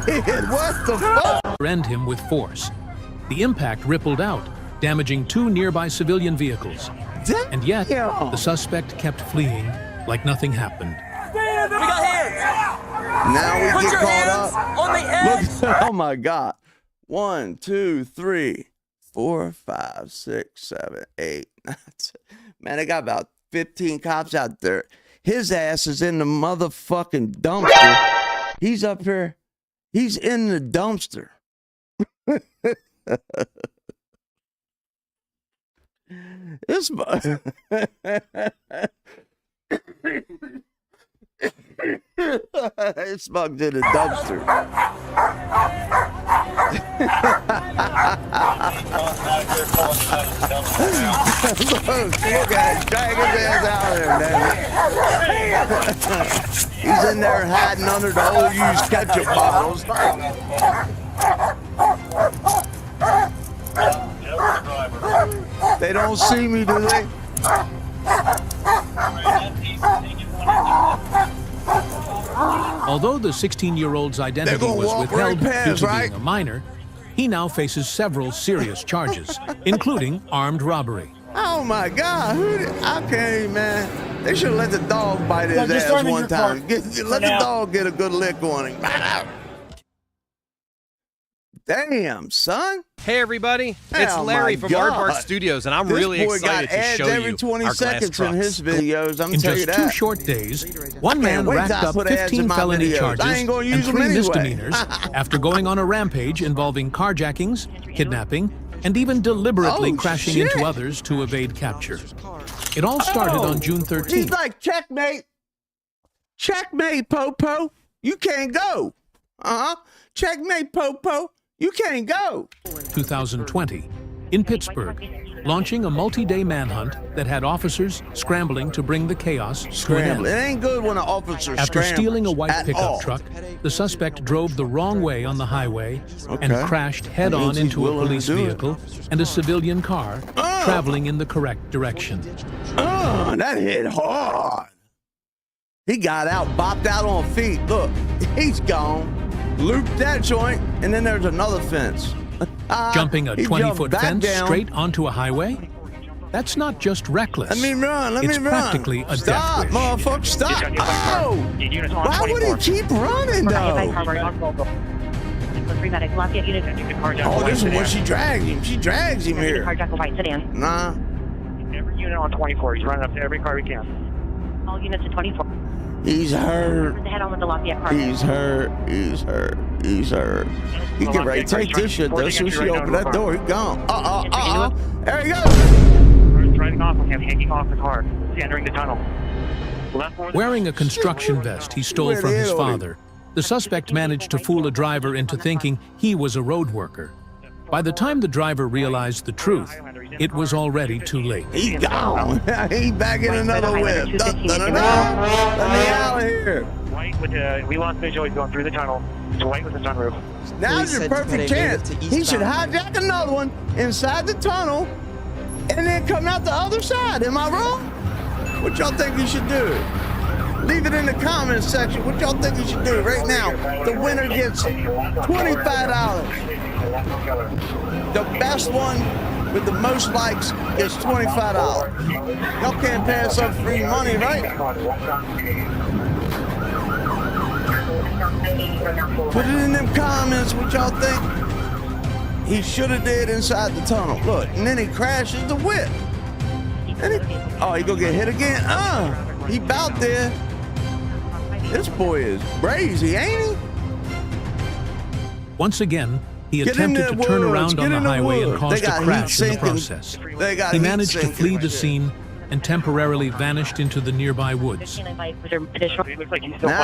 [SPEAKER 1] What the fuck?
[SPEAKER 6] End him with force. The impact rippled out, damaging two nearby civilian vehicles. And yet, the suspect kept fleeing like nothing happened.
[SPEAKER 11] We got hands.
[SPEAKER 1] Now we
[SPEAKER 11] Put
[SPEAKER 1] get
[SPEAKER 11] your
[SPEAKER 1] caught
[SPEAKER 11] hands
[SPEAKER 1] up.
[SPEAKER 11] On the edge.
[SPEAKER 1] Look, oh my God. 1, 2, 3, 4, 5, 6, 7, 8. Man, they got about 15 cops out there. His ass is in the motherfucking dumpster. He's up here. He's in the dumpster. This it's bugged in the dumpster. Look at him, drag his ass out of there, man. He's in there hiding under the old used ketchup bottles. They don't see me, do they?
[SPEAKER 6] Although the 16-year-old's identity was withheld due to being a minor, he now faces several serious charges, including armed robbery.
[SPEAKER 1] Oh my God! Okay, man. They should let the dog bite his ass one time. Let the dog get a good lick on him. Damn, son.
[SPEAKER 9] Hey, everybody. It's Larry from Aardvark Studios, and I'm really excited to show
[SPEAKER 1] every
[SPEAKER 9] you
[SPEAKER 1] 20
[SPEAKER 9] our glass
[SPEAKER 1] seconds in
[SPEAKER 9] trucks.
[SPEAKER 1] his videos. I'm
[SPEAKER 6] In
[SPEAKER 1] telling you
[SPEAKER 6] just
[SPEAKER 1] that.
[SPEAKER 6] 2 short days, one man
[SPEAKER 1] wait
[SPEAKER 6] racked
[SPEAKER 1] till I
[SPEAKER 6] up
[SPEAKER 1] put ads in
[SPEAKER 6] 15
[SPEAKER 1] my
[SPEAKER 6] felony
[SPEAKER 1] videos.
[SPEAKER 6] charges
[SPEAKER 1] I ain't gonna use
[SPEAKER 6] and
[SPEAKER 1] them
[SPEAKER 6] 3
[SPEAKER 1] anyway.
[SPEAKER 6] misdemeanors after going on a rampage involving carjackings, kidnapping, and even deliberately crashing into others to evade capture. It all started on June 13th.
[SPEAKER 1] He's like, checkmate. Checkmate, Popo. You can't go. Checkmate, Popo. You can't go.
[SPEAKER 6] 2020, in Pittsburgh, launching a multi-day manhunt that had officers scrambling to bring the chaos to an end.
[SPEAKER 1] It ain't good when an officer
[SPEAKER 6] After
[SPEAKER 1] scrambles
[SPEAKER 6] stealing a white
[SPEAKER 1] at
[SPEAKER 6] pickup
[SPEAKER 1] all.
[SPEAKER 6] truck, the suspect drove the wrong way on the highway and
[SPEAKER 1] Okay.
[SPEAKER 6] crashed
[SPEAKER 1] That
[SPEAKER 6] head-on
[SPEAKER 1] means he's
[SPEAKER 6] into a
[SPEAKER 1] willing to
[SPEAKER 6] police
[SPEAKER 1] do it.
[SPEAKER 6] vehicle and a civilian car traveling in the correct direction.
[SPEAKER 1] That hit hard. He got out, bopped out on feet. Look, he's gone. Looped that joint, and then there's another fence.
[SPEAKER 6] Jumping a
[SPEAKER 1] He
[SPEAKER 6] 20-foot
[SPEAKER 1] jumped back
[SPEAKER 6] fence
[SPEAKER 1] down.
[SPEAKER 6] straight onto a highway? That's not just reckless.
[SPEAKER 1] Let me run, let
[SPEAKER 6] it's
[SPEAKER 1] me run.
[SPEAKER 6] practically a
[SPEAKER 1] Stop,
[SPEAKER 6] death wish.
[SPEAKER 1] motherfucker, stop. Oh! Why would he keep running, though? Oh, this is what she dragged him. She drags him here. Nah.
[SPEAKER 8] Every unit on 24. He's running up to every car we can.
[SPEAKER 10] All units at 24.
[SPEAKER 1] He's hurt.
[SPEAKER 10] Head on with the Lafayette car.
[SPEAKER 1] He's hurt. He's hurt. He's hurt. He get ready to take this shit, though. As soon as she opened that door, he gone. There he goes.
[SPEAKER 8] Driving off with him, hanging off the car. He's entering the tunnel.
[SPEAKER 6] Wearing a construction vest he stole from his father, the suspect managed to fool a driver into thinking he was a road worker. By the time the driver realized the truth, it was already too late.
[SPEAKER 1] He's gone. He's back in another whip. Let me out of here.
[SPEAKER 8] White with we lost visual. He's going through the tunnel. It's white with the sunroof.
[SPEAKER 1] Now's your perfect chance. He should hijack another one inside the tunnel and then come out the other side. Am I wrong? What y'all think he should do? Leave it in the comments section. What y'all think he should do right now? The winner gets $25. The best one with the most likes gets $25. Y'all can't pass up free money, right? Put it in them comments what y'all think he should have did inside the tunnel. Look, and then he crashes the whip. And he gonna get hit again? He bout there. This boy is crazy, ain't he?
[SPEAKER 6] Once again, he attempted to turn around on the highway and caused a crash in the process. He managed to flee the scene and temporarily vanished into the nearby woods.
[SPEAKER 1] Now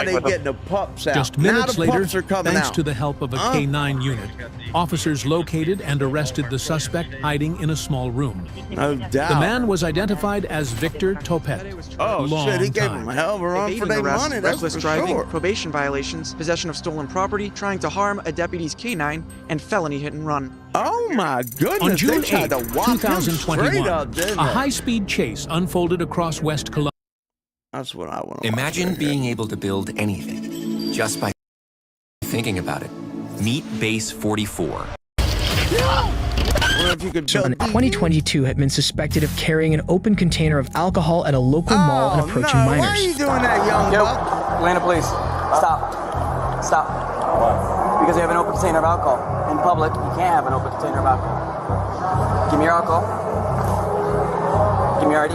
[SPEAKER 1] they getting the pups out.
[SPEAKER 6] Just minutes
[SPEAKER 1] now the
[SPEAKER 6] later,
[SPEAKER 1] pups are coming
[SPEAKER 6] thanks
[SPEAKER 1] out.
[SPEAKER 6] to the help of a K-9 unit, officers located and arrested the suspect hiding in a small room.
[SPEAKER 1] No doubt.
[SPEAKER 6] The man was identified as Victor Topet.
[SPEAKER 1] Oh shit, he gave him a hell of a run for their money, that's
[SPEAKER 12] reckless
[SPEAKER 1] for
[SPEAKER 12] driving,
[SPEAKER 1] sure.
[SPEAKER 12] probation violations, possession of stolen property, trying to harm a deputy's K-9, and felony hit and run.
[SPEAKER 1] Oh my goodness,
[SPEAKER 6] On June
[SPEAKER 1] they tried
[SPEAKER 6] 8,
[SPEAKER 1] to whop him straight
[SPEAKER 6] 2021,
[SPEAKER 1] up, didn't
[SPEAKER 6] a
[SPEAKER 1] they?
[SPEAKER 6] high-speed chase unfolded across West Columbia.
[SPEAKER 1] That's what I want to
[SPEAKER 13] Imagine being able to build anything just by thinking about it. Meet Base 44.
[SPEAKER 1] If you could
[SPEAKER 14] In 2022 had been suspected of carrying an open container of alcohol at a local mall and approaching minors.
[SPEAKER 1] Why are you doing that, young buck?
[SPEAKER 11] Atlanta police, stop. Stop. Because you have an open container of alcohol. In public, you can't have an open container of alcohol. Give me your alcohol. Give me your ID.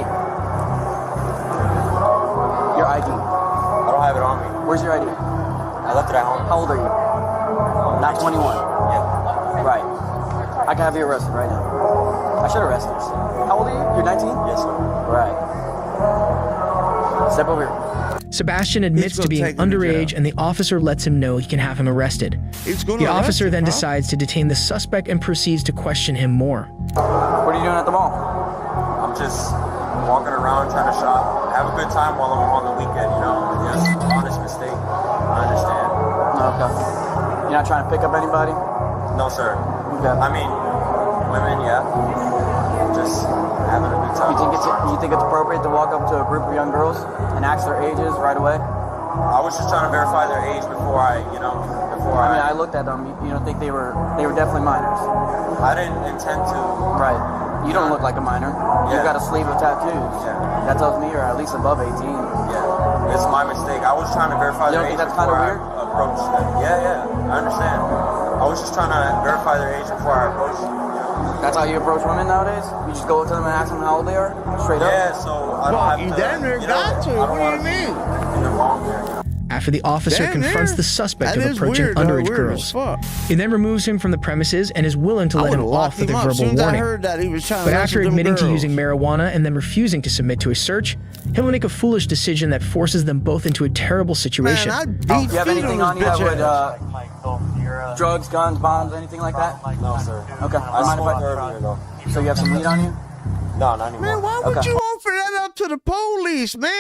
[SPEAKER 11] Your ID. I don't have it on me. Where's your ID? I left it at home. How old are you? Not 21. Yeah. Right. I can have you arrested right now. I should arrest you. How old are you? You're 19? Yes, sir. Right. Step over here.
[SPEAKER 14] Sebastian admits to being underage, and the officer lets him know he can have him arrested. The officer then decides to detain the suspect and proceeds to question him more.
[SPEAKER 11] What are you doing at the mall?
[SPEAKER 15] I'm just walking around trying to shop, have a good time while I'm on the weekend, you know. Just an honest mistake. I understand.
[SPEAKER 11] Okay. You're not trying to pick up anybody?
[SPEAKER 15] No, sir.
[SPEAKER 11] Okay.
[SPEAKER 15] I mean, women, yeah. Just having a good time.
[SPEAKER 11] You think it's appropriate to walk up to a group of young girls and ask their ages right away?
[SPEAKER 15] I was just trying to verify their age before I
[SPEAKER 11] I looked at them. You don't think they were definitely minors?
[SPEAKER 15] I didn't intend to.
[SPEAKER 11] Right. You don't look like a minor.
[SPEAKER 15] Yeah.
[SPEAKER 11] You've got a sleeve of tattoos.
[SPEAKER 15] Yeah.
[SPEAKER 11] That tells me you're at least above 18.
[SPEAKER 15] Yeah. It's my mistake. I was trying to verify their age.
[SPEAKER 11] You don't think that's kind of weird?
[SPEAKER 15] approach them. Yeah, I understand. I was just trying to verify their age before I approached them.
[SPEAKER 11] That's how you approach women nowadays? You just go up to them and ask them how old they are? Straight up?
[SPEAKER 15] Yeah, so I don't have to...
[SPEAKER 1] You damn near got to. What do you mean?
[SPEAKER 15] In the wrong there.
[SPEAKER 14] After the officer confronts the suspect of approaching underage girls, he then removes him from the premises and is willing to let him off with a verbal warning. But after admitting to using marijuana and then refusing to submit to a search, he'll make a foolish decision that forces them both into a terrible situation.
[SPEAKER 11] Do you have anything on you that would, drugs, guns, bombs, anything like that?
[SPEAKER 15] No, sir.
[SPEAKER 11] Okay.
[SPEAKER 15] I smoked earlier, though.
[SPEAKER 11] So you have some weed on you?
[SPEAKER 15] No, not anymore.
[SPEAKER 1] Man, why would you offer that up to the police, man?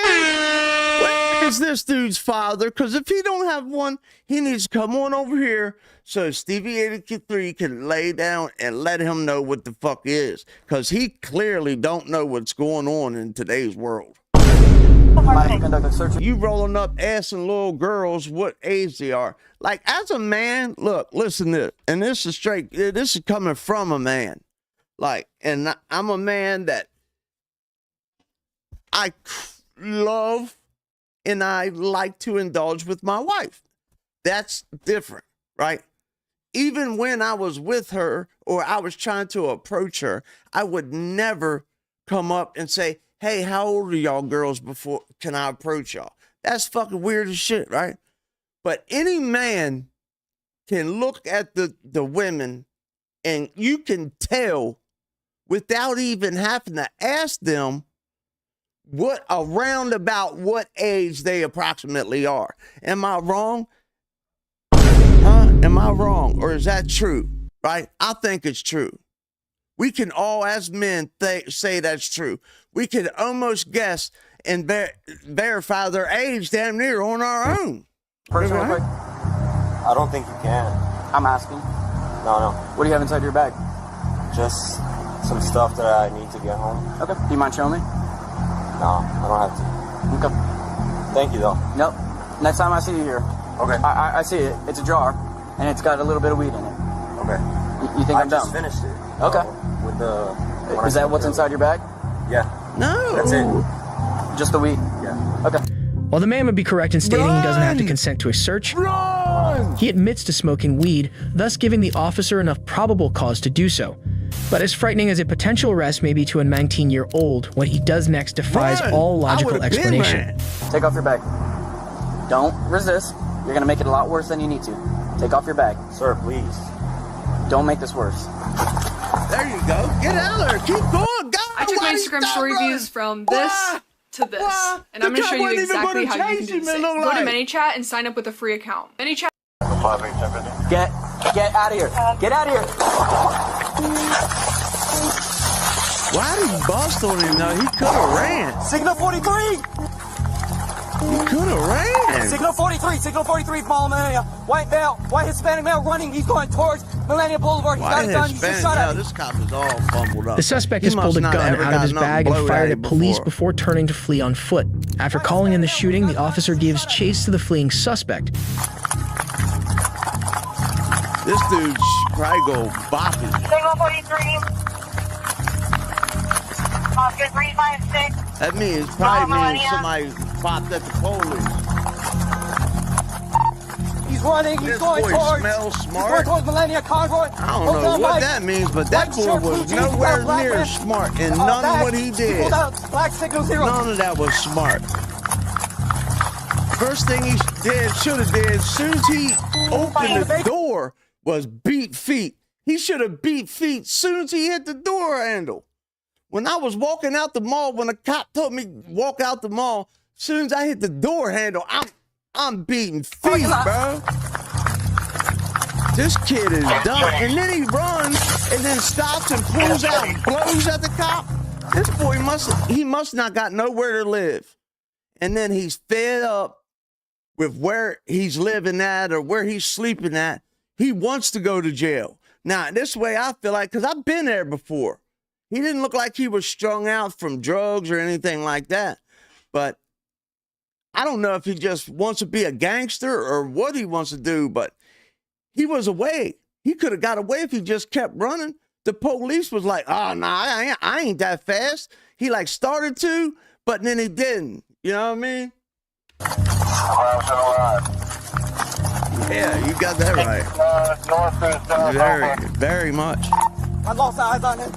[SPEAKER 1] Where is this dude's father? Because if he don't have one, he needs to come on over here so Stevie 83 can lay down and let him know what the fuck is. Because he clearly don't know what's going on in today's world. You rolling up asking little girls what age they are. Like, as a man, look, listen to this. And this is coming from a man. Like, and I'm a man that I love and I like to indulge with my wife. That's different, right? Even when I was with her or I was trying to approach her, I would never come up and say, hey, how old are y'all girls before can I approach y'all? That's fucking weird as shit, right? But any man can look at the women and you can tell without even having to ask them what age they approximately are. Am I wrong? Am I wrong? Or is that true? Right? I think it's true. We can all, as men, say that's true. We can almost guess and verify their age damn near on our own.
[SPEAKER 11] Personal quick?
[SPEAKER 15] I don't think you can.
[SPEAKER 11] I'm asking.
[SPEAKER 15] No.
[SPEAKER 11] What do you have inside your bag?
[SPEAKER 15] Just some stuff that I need to get home.
[SPEAKER 11] Okay. Do you mind showing me?
[SPEAKER 15] No, I don't have to.
[SPEAKER 11] Okay.
[SPEAKER 15] Thank you, though.
[SPEAKER 11] Nope. Next time I see you here.
[SPEAKER 15] Okay.
[SPEAKER 11] I see it. It's a jar, and it's got a little bit of weed in it.
[SPEAKER 15] Okay.
[SPEAKER 11] You think I'm
[SPEAKER 15] just
[SPEAKER 11] dumb?
[SPEAKER 15] Finished it.
[SPEAKER 11] Okay.
[SPEAKER 15] With the...
[SPEAKER 11] Is that what's inside your bag?
[SPEAKER 15] Yeah.
[SPEAKER 1] No.
[SPEAKER 15] That's it.
[SPEAKER 11] Just the weed?
[SPEAKER 15] Yeah.
[SPEAKER 11] Okay.
[SPEAKER 14] While the man would be correct in stating he doesn't have to consent to a search, he admits to smoking weed, thus giving the officer enough probable cause to do so. But as frightening as a potential arrest may be to a 19-year-old, what he does next defies all logical explanation.
[SPEAKER 11] Take off your bag. Don't resist. You're going to make it a lot worse than you need to. Take off your bag.
[SPEAKER 15] Sir, please.
[SPEAKER 11] Don't make this worse.
[SPEAKER 1] There you go. Get out of there. Keep going. Go.
[SPEAKER 16] I took my Instagram story views from this to this. And I'm going to show you exactly how you can do this. Go to ManyChat and sign up with a free account. ManyChat.
[SPEAKER 11] Get out of here. Get out of here.
[SPEAKER 1] Why did he bust on him though? He could have ran.
[SPEAKER 11] Signal 43.
[SPEAKER 1] He could have ran.
[SPEAKER 11] Signal 43, follow Millennia. White male, white Hispanic male running. He's going towards Millennia Boulevard. He's got a gun. He's just shot at me.
[SPEAKER 1] This cop is all fumbled up.
[SPEAKER 14] The suspect has pulled a gun out of his bag and fired at police before turning to flee on foot. After calling in the shooting, the officer gives chase to the fleeing suspect.
[SPEAKER 1] This dude's probably go boppy.
[SPEAKER 10] Signal 43. Oscar 356.
[SPEAKER 1] That means probably somebody popped at the police.
[SPEAKER 11] He's running. He's going towards.
[SPEAKER 1] Smells smart.
[SPEAKER 11] He's going towards Millennia Convoy.
[SPEAKER 1] I don't know what that means, but that boy was nowhere near smart, and none of what he did.
[SPEAKER 11] Black signal 0.
[SPEAKER 1] None of that was smart. First thing he should have did, as soon as he opened the door, was beat feet. He should have beat feet as soon as he hit the door handle. When I was walking out the mall, when a cop told me walk out the mall, as soon as I hit the door handle, I'm beating feet, bro. This kid is done. And then he runs and then stops and pulls out and blows at the cop. This boy must not got nowhere to live. And then he's fed up with where he's living at or where he's sleeping at. He wants to go to jail. Now, this way I feel like, because I've been there before. He didn't look like he was strung out from drugs or anything like that. But I don't know if he just wants to be a gangster or what he wants to do, but he was away. He could have got away if he just kept running. The police was like, oh, nah, I ain't that fast. He like started to, but then he didn't. You know what I mean? Yeah, you got that right. Very much.
[SPEAKER 11] I lost eyes on it.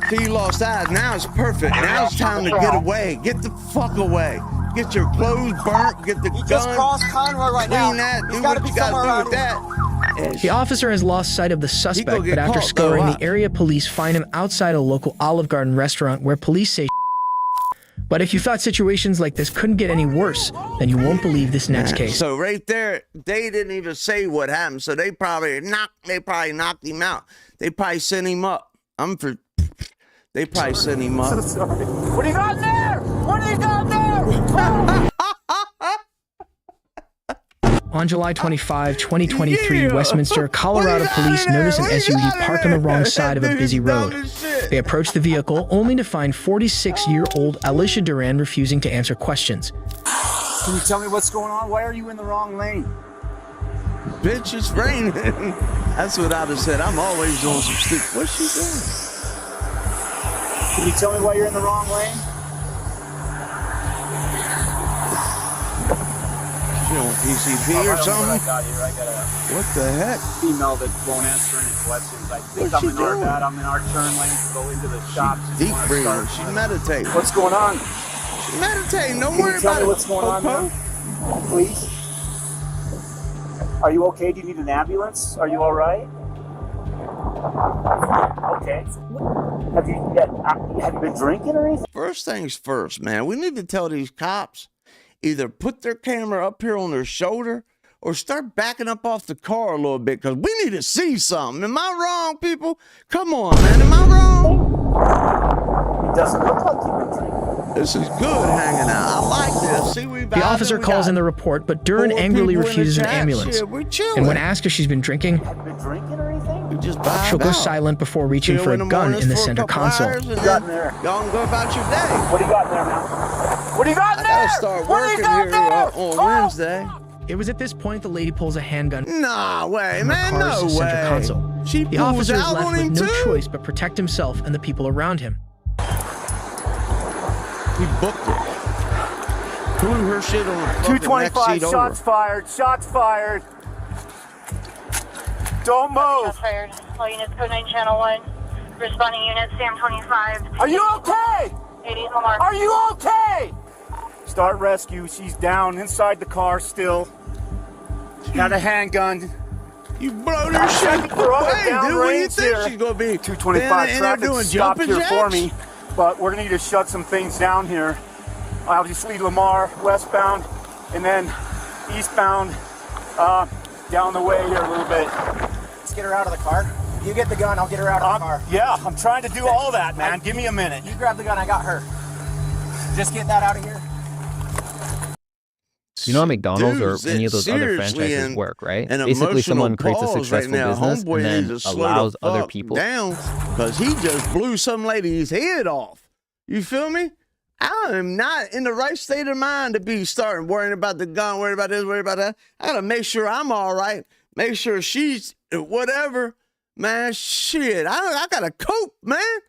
[SPEAKER 1] See, you lost eyes. Now it's perfect. Now it's time to get away. Get the fuck away. Get your clothes burnt. Get the gun.
[SPEAKER 11] Just crossed Conroy right now.
[SPEAKER 1] Clean that. Do what you gotta do with that.
[SPEAKER 14] The officer has lost sight of the suspect, but after scouring the area, police find him outside a local Olive Garden restaurant where police say. But if you thought situations like this couldn't get any worse, then you won't believe this next case.
[SPEAKER 1] So right there, they didn't even say what happened. So they probably knocked him out. They probably sent him up. They probably sent him up.
[SPEAKER 11] So sorry. What do you got in there? What do you got in there?
[SPEAKER 14] On July 25, 2023, Westminster, Colorado police notice an SUV parked on the wrong side of a busy road. They approach the vehicle only to find 46-year-old Alicia Duran refusing to answer questions.
[SPEAKER 11] Can you tell me what's going on? Why are you in the wrong lane?
[SPEAKER 1] Bitch, it's raining. That's what I'd have said. I'm always doing some stupid. What's she doing?
[SPEAKER 11] Can you tell me why you're in the wrong lane?
[SPEAKER 1] You on PCP or something? What the heck?
[SPEAKER 11] Female that won't answer any questions. I think I'm in our bad. I'm in our turn lane to go into the shop.
[SPEAKER 1] Deep breathing. She's meditating.
[SPEAKER 11] What's going on?
[SPEAKER 1] She's meditating. Don't worry
[SPEAKER 11] Can you tell
[SPEAKER 1] about
[SPEAKER 11] me
[SPEAKER 1] it.
[SPEAKER 11] what's going on, man? Please. Are you okay? Do you need an ambulance? Are you all right? Okay. Have you been drinking or anything?
[SPEAKER 1] First things first, man. We need to tell these cops either put their camera up here on their shoulder or start backing up off the car a little bit, because we need to see something. Am I wrong, people? Come on, man. Am I wrong?
[SPEAKER 11] It doesn't look like you've been drinking.
[SPEAKER 1] This is good hanging out. I like this. See,
[SPEAKER 14] the officer calls in the report, but Duran angrily refuses an ambulance.
[SPEAKER 1] We're chilling.
[SPEAKER 14] And when asked if she's been drinking,
[SPEAKER 11] Have you been drinking or anything?
[SPEAKER 1] We just
[SPEAKER 14] she'll go silent before reaching for a gun in the center console.
[SPEAKER 11] What do you got in there?
[SPEAKER 1] Y'all can go about your day.
[SPEAKER 11] What do you got in there, man? What do you got in there?
[SPEAKER 1] I gotta start working here on Wednesday.
[SPEAKER 14] It was at this point the lady pulls a handgun.
[SPEAKER 1] Nah, way,
[SPEAKER 14] from
[SPEAKER 1] man,
[SPEAKER 14] her car's
[SPEAKER 1] no
[SPEAKER 14] center
[SPEAKER 1] way.
[SPEAKER 14] console.
[SPEAKER 1] She
[SPEAKER 14] The officer is
[SPEAKER 1] out
[SPEAKER 14] left
[SPEAKER 1] on
[SPEAKER 14] with
[SPEAKER 1] him
[SPEAKER 14] no
[SPEAKER 1] too?
[SPEAKER 14] choice but protect himself and the people around him.
[SPEAKER 1] He booked it. Threw her shit on the fucking
[SPEAKER 11] 225,
[SPEAKER 1] next seat
[SPEAKER 11] shots fired, shots fired. Don't move.
[SPEAKER 10] Shots fired. All units, code 9 channel 1. Responding units, Sam 25.
[SPEAKER 11] Are you okay?
[SPEAKER 10] 80 Lamar.
[SPEAKER 11] Are you okay? Start rescue. She's down inside the car still. She got a handgun.
[SPEAKER 1] You blowed her shit.
[SPEAKER 11] Hey,
[SPEAKER 1] Dude, what do you think she's gonna be?
[SPEAKER 11] 225 traffic
[SPEAKER 1] doing
[SPEAKER 11] stopped
[SPEAKER 1] jumping
[SPEAKER 11] here
[SPEAKER 1] jacks?
[SPEAKER 11] for me, but we're gonna need to shut some things down here. Obviously Lamar westbound, and then eastbound down the way here a little bit.
[SPEAKER 7] Let's get her out of the car. You get the gun, I'll get her out of the car.
[SPEAKER 11] Yeah, I'm trying to do all that, man. Give me a minute.
[SPEAKER 7] You grab the gun, I got her. Just get that out of here.
[SPEAKER 17] You know how McDonald's
[SPEAKER 1] Dude,
[SPEAKER 17] or any of those other franchises work, right? Basically, someone creates a successful business and then allows other people
[SPEAKER 1] down because he just blew some lady's head off. You feel me? I am not in the right state of mind to be starting worrying about the gun, worrying about this, worrying about that. I gotta make sure I'm all right. Make sure she's whatever. Man, shit. I gotta cope, man.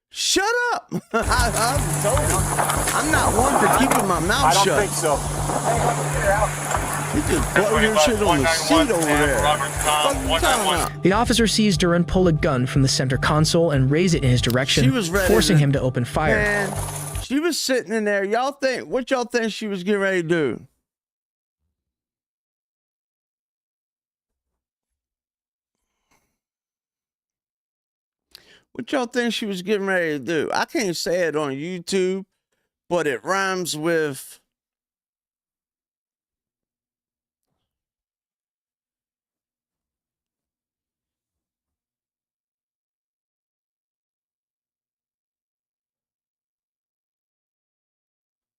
[SPEAKER 1] Shut up. I'm told you. I'm not one for keeping my mouth shut.
[SPEAKER 11] I don't think so.
[SPEAKER 1] He just blowed your shit on the seat over there.
[SPEAKER 14] The officer sees Duran pull a gun from the center console and raise it in his direction, forcing him to open fire.
[SPEAKER 1] Man, she was sitting in there. What y'all think she was getting ready to do? What y'all think she was getting ready to do? I can't say it on YouTube, but it rhymes with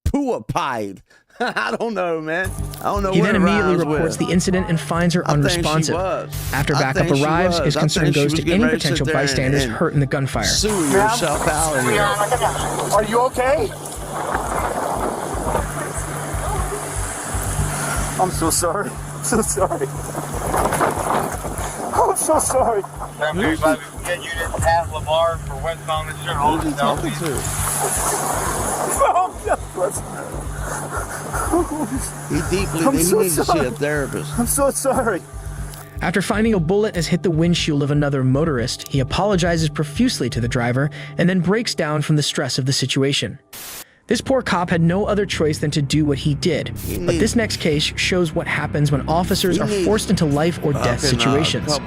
[SPEAKER 1] poo-a-pied. I don't know, man. I don't know.
[SPEAKER 14] He then immediately reports the incident and finds her unresponsive. After backup arrives, his concern goes to any potential bystanders hurt in the gunfire.
[SPEAKER 1] Sue yourself out of here.
[SPEAKER 11] Are you okay? I'm so sorry. I'm so sorry. I'm so sorry.
[SPEAKER 8] Everybody, we get units at Lamar for westbound insurance.
[SPEAKER 1] Who's he talking to? He needs to see a therapist.
[SPEAKER 7] I'm so sorry.
[SPEAKER 14] After finding a bullet has hit the windshield of another motorist, he apologizes profusely to the driver and then breaks down from the stress of the situation. This poor cop had no other choice than to do what he did, but this next case shows what happens when officers are forced into life or death situations.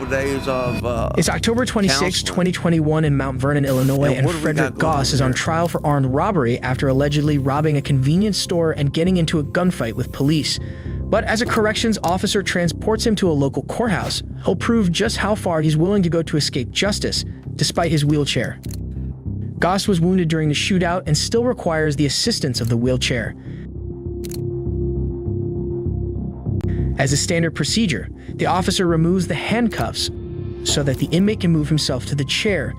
[SPEAKER 14] It's October 26, 2021 in Mount Vernon, Illinois, and Frederick Goss is on trial for armed robbery after allegedly robbing a convenience store and getting into a gunfight with police. But as a corrections officer transports him to a local courthouse, he'll prove just how far he's willing to go to escape justice, despite his wheelchair. Goss was wounded during the shootout and still requires the assistance of the wheelchair. As a standard procedure, the officer removes the handcuffs so that the inmate can move himself to the chair,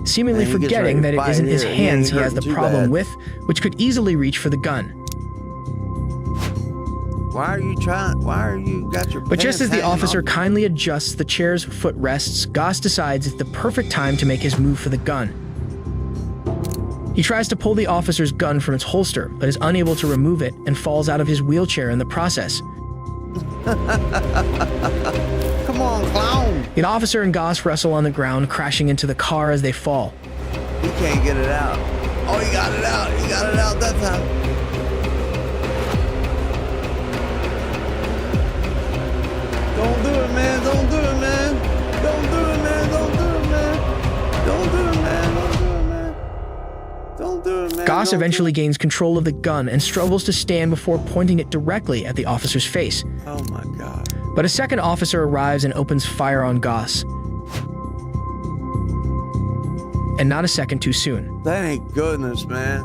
[SPEAKER 14] seemingly forgetting that it isn't his hands he has the problem with, which could easily reach for the gun.
[SPEAKER 1] Why are you got your
[SPEAKER 14] But just as the
[SPEAKER 1] pants hanging
[SPEAKER 14] officer
[SPEAKER 1] off?
[SPEAKER 14] kindly adjusts the chair's footrests, Goss decides it's the perfect time to make his move for the gun. He tries to pull the officer's gun from its holster, but is unable to remove it and falls out of his wheelchair in the process.
[SPEAKER 1] Come on, clown.
[SPEAKER 14] The officer and Goss wrestle on the ground, crashing into the car as they fall.
[SPEAKER 1] He can't get it out. Oh, he got it out. He got it out that time. Don't do it, man. Don't do it, man. Don't do it, man. Don't do it, man. Don't do it, man. Don't do it, man. Don't do it, man.
[SPEAKER 14] Goss eventually gains control of the gun and struggles to stand before pointing it directly at the officer's face.
[SPEAKER 1] Oh my God.
[SPEAKER 14] But a second officer arrives and opens fire on Goss. And not a second too soon.
[SPEAKER 1] Thank goodness, man.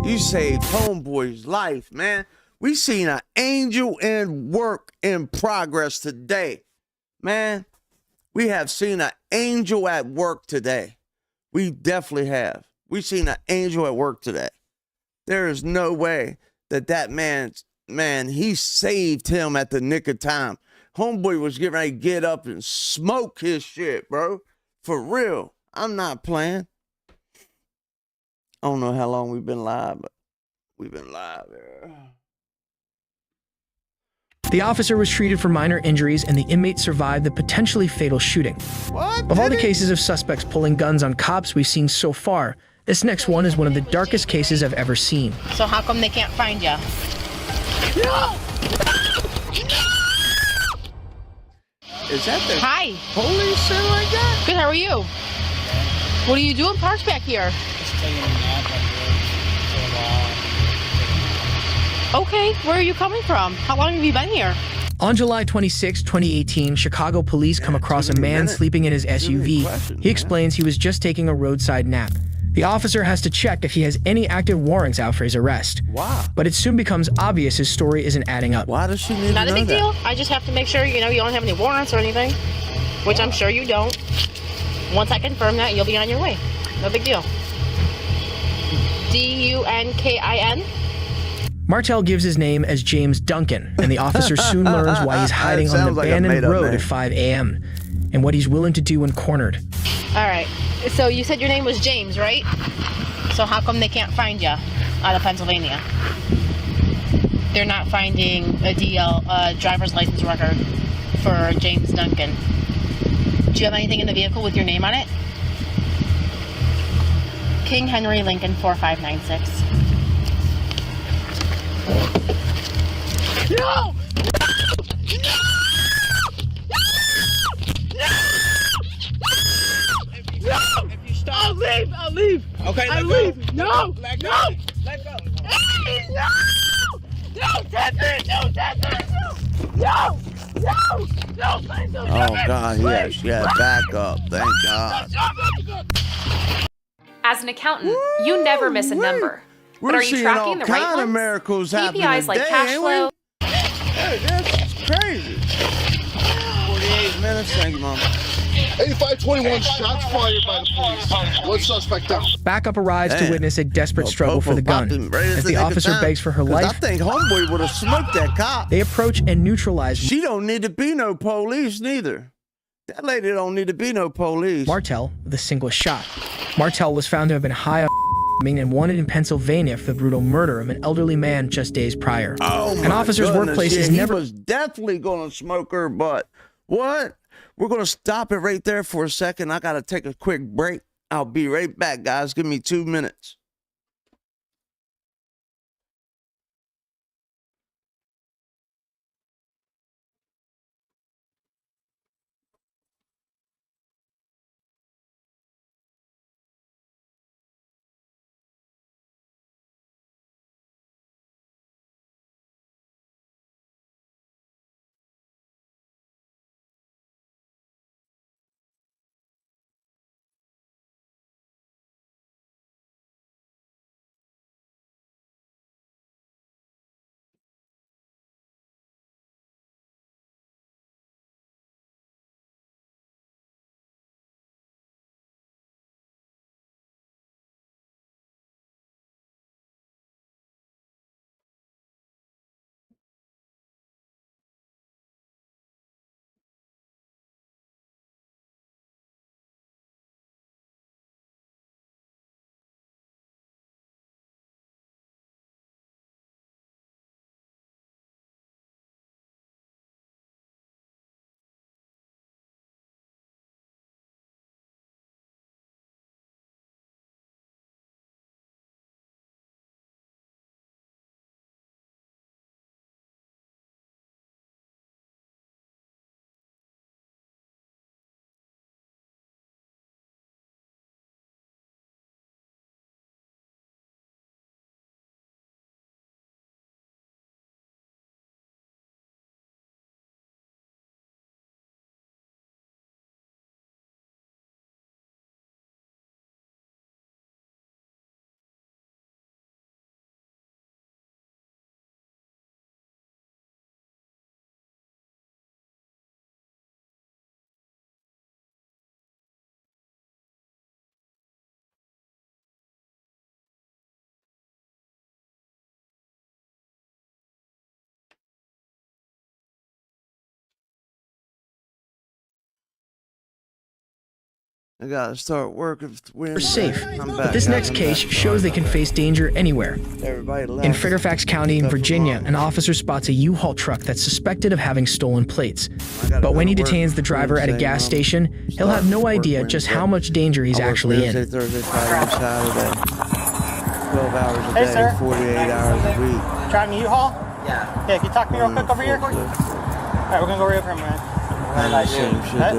[SPEAKER 1] You saved homeboy's life, man. We seen an angel in work in progress today. Man, we have seen an angel at work today. We definitely have. We seen an angel at work today. There is no way that man, he saved him at the nick of time. Homeboy was getting ready to get up and smoke his shit, bro. For real. I'm not playing. I don't know how long we've been live, but we've been live there.
[SPEAKER 14] The officer was treated for minor injuries and the inmate survived the potentially fatal shooting. Of all the cases of suspects pulling guns on cops we've seen so far, this next one is one of the darkest cases I've ever seen.
[SPEAKER 18] So how come they can't find you?
[SPEAKER 1] No! Is that the police thing like that?
[SPEAKER 18] Good, how are you? What are you doing parked back here? Okay, where are you coming from? How long have you been here?
[SPEAKER 14] On July 26, 2018, Chicago police come across a man sleeping in his SUV. He explains he was just taking a roadside nap. The officer has to check if he has any active warrants out for his arrest.
[SPEAKER 1] Wow.
[SPEAKER 14] But it soon becomes obvious his story isn't adding up.
[SPEAKER 1] Why does she need
[SPEAKER 18] Not
[SPEAKER 1] to
[SPEAKER 18] a
[SPEAKER 1] know
[SPEAKER 18] big
[SPEAKER 1] that?
[SPEAKER 18] deal. I just have to make sure, you don't have any warrants or anything, which I'm sure you don't. Once I confirm that, you'll be on your way. No big deal. Dunkin?
[SPEAKER 14] Martell gives his name as James Duncan, and the officer soon learns why he's hiding on an abandoned road at 5 a.m. and what he's willing to do when cornered.
[SPEAKER 18] All right. So you said your name was James, right? So how come they can't find you out of Pennsylvania? They're not finding a driver's license record for James Duncan. Do you have anything in the vehicle with your name on it? King Henry Lincoln 4596.
[SPEAKER 10] No! No! If you stop, I'll leave.
[SPEAKER 7] Okay,
[SPEAKER 10] I'll
[SPEAKER 7] let
[SPEAKER 10] leave.
[SPEAKER 7] go.
[SPEAKER 10] No!
[SPEAKER 7] Let go.
[SPEAKER 10] No!
[SPEAKER 7] Let go.
[SPEAKER 10] Hey, no! No, that's it! No, that's it! No! No! No, please don't
[SPEAKER 1] Oh,
[SPEAKER 10] do it.
[SPEAKER 1] God, yes. Yeah, back up. Thank God.
[SPEAKER 4] As an accountant, you never miss a number.
[SPEAKER 1] We're
[SPEAKER 4] But are you
[SPEAKER 1] seeing
[SPEAKER 4] tracking
[SPEAKER 1] all
[SPEAKER 4] the right
[SPEAKER 1] kind of
[SPEAKER 4] ones?
[SPEAKER 1] miracles happening
[SPEAKER 4] KPIs like
[SPEAKER 1] today,
[SPEAKER 4] cash
[SPEAKER 1] ain't
[SPEAKER 4] flow.
[SPEAKER 1] we? Hey, that's crazy. 48 minutes. Thank you, Mom.
[SPEAKER 19] 8521, shots fired by the police. One suspect down.
[SPEAKER 14] Backup arrives to
[SPEAKER 1] Damn.
[SPEAKER 14] witness a desperate struggle for the gun. As the officer begs for her life,
[SPEAKER 1] I think homeboy would have smoked that cop.
[SPEAKER 14] they approach and neutralize.
[SPEAKER 1] She don't need to be no police neither. That lady don't need to be no police.
[SPEAKER 14] Martell with a single shot. Martell was found to have been high on and wanted in Pennsylvania for the brutal murder of an elderly man just days prior.
[SPEAKER 1] Oh,
[SPEAKER 14] an officer's workplace is never...
[SPEAKER 1] He was definitely going to smoke her butt. What? We're going to stop it right there for a second. I got to take a quick break. I'll be right back, guys. Give me 2 minutes. I gotta start working.
[SPEAKER 14] We're safe. But this next case shows they can face danger anywhere. In Fairfax County in Virginia, an officer spots a U-Haul truck that's suspected of having stolen plates. But when he detains the driver at a gas station, he'll have no idea just how much danger he's actually in.
[SPEAKER 1] Thursday, Friday, Saturday. 12 hours a day, 48 hours a week.
[SPEAKER 7] Driving a U-Haul? Yeah. Yeah, can you talk to me real quick over here? All right, we're gonna go right over here, man.
[SPEAKER 1] Same shit that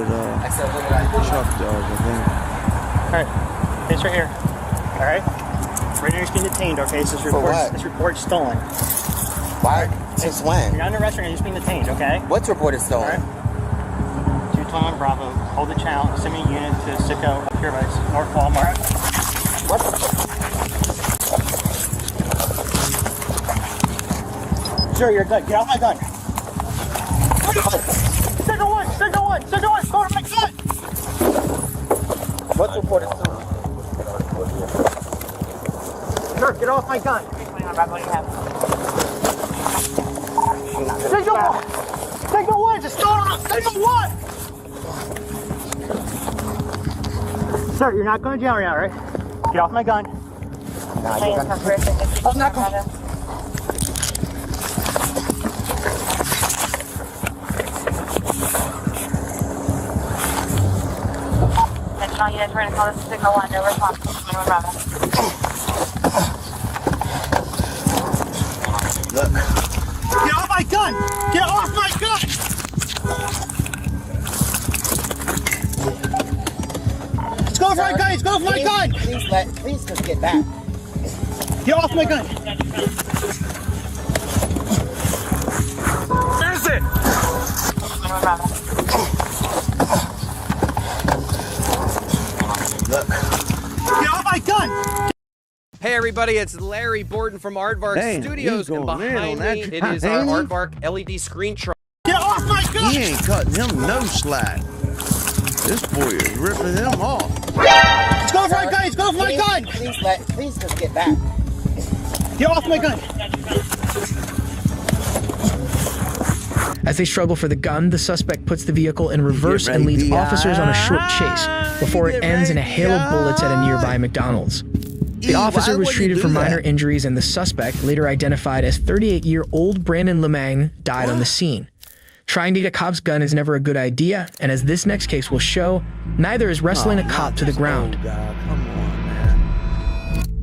[SPEAKER 1] Chuck does, I think.
[SPEAKER 7] Alright, it's right here. Alright? Right now you're being detained, okay? This report's stolen.
[SPEAKER 20] Why? Since when?
[SPEAKER 7] You're not in the restaurant, you're just being detained, okay?
[SPEAKER 20] What's reported stolen?
[SPEAKER 7] Alright. 221 Bravo, hold the channel, send me a unit to Sicko, up here by North Walmart.
[SPEAKER 20] What the fuck?
[SPEAKER 7] Sir, you're good. Get off my gun. Signal one, go to my gun!
[SPEAKER 20] What's reported stolen?
[SPEAKER 7] Sir, get off my gun. Signal one, just go on. Signal one! Sir, you're not going to jail right now, right? Get off my gun.
[SPEAKER 20] Nah, you're gonna...
[SPEAKER 7] I'm not going to...
[SPEAKER 21] All units, we're going to call this Signal 1, no response to 21 Bravo.
[SPEAKER 7] Look. Get off my gun! Get off my gun! Let's go for my gun! Let's go for my gun!
[SPEAKER 20] Please just get back.
[SPEAKER 7] Get off my gun!
[SPEAKER 10] Where is it?
[SPEAKER 21] 21 Bravo.
[SPEAKER 7] Look. Get off my gun!
[SPEAKER 9] Hey everybody, it's Larry Borden from Aardvark Studios, and behind me it is our Aardvark LED screen truck.
[SPEAKER 7] Get off my gun!
[SPEAKER 1] He ain't cutting him no slack. This boy is ripping him off.
[SPEAKER 7] Let's go for my gun! Let's go for my gun!
[SPEAKER 20] Please just get back.
[SPEAKER 7] Get off my gun!
[SPEAKER 14] As they struggle for the gun, the suspect puts the vehicle in reverse and leads officers on a short chase before it ends in a hail of bullets at a nearby McDonald's. The officer was treated for minor injuries, and the suspect, later identified as 38-year-old Brandon LeMang, died on the scene. Trying to get a cop's gun is never a good idea, and as this next case will show, neither is wrestling a cop to the ground.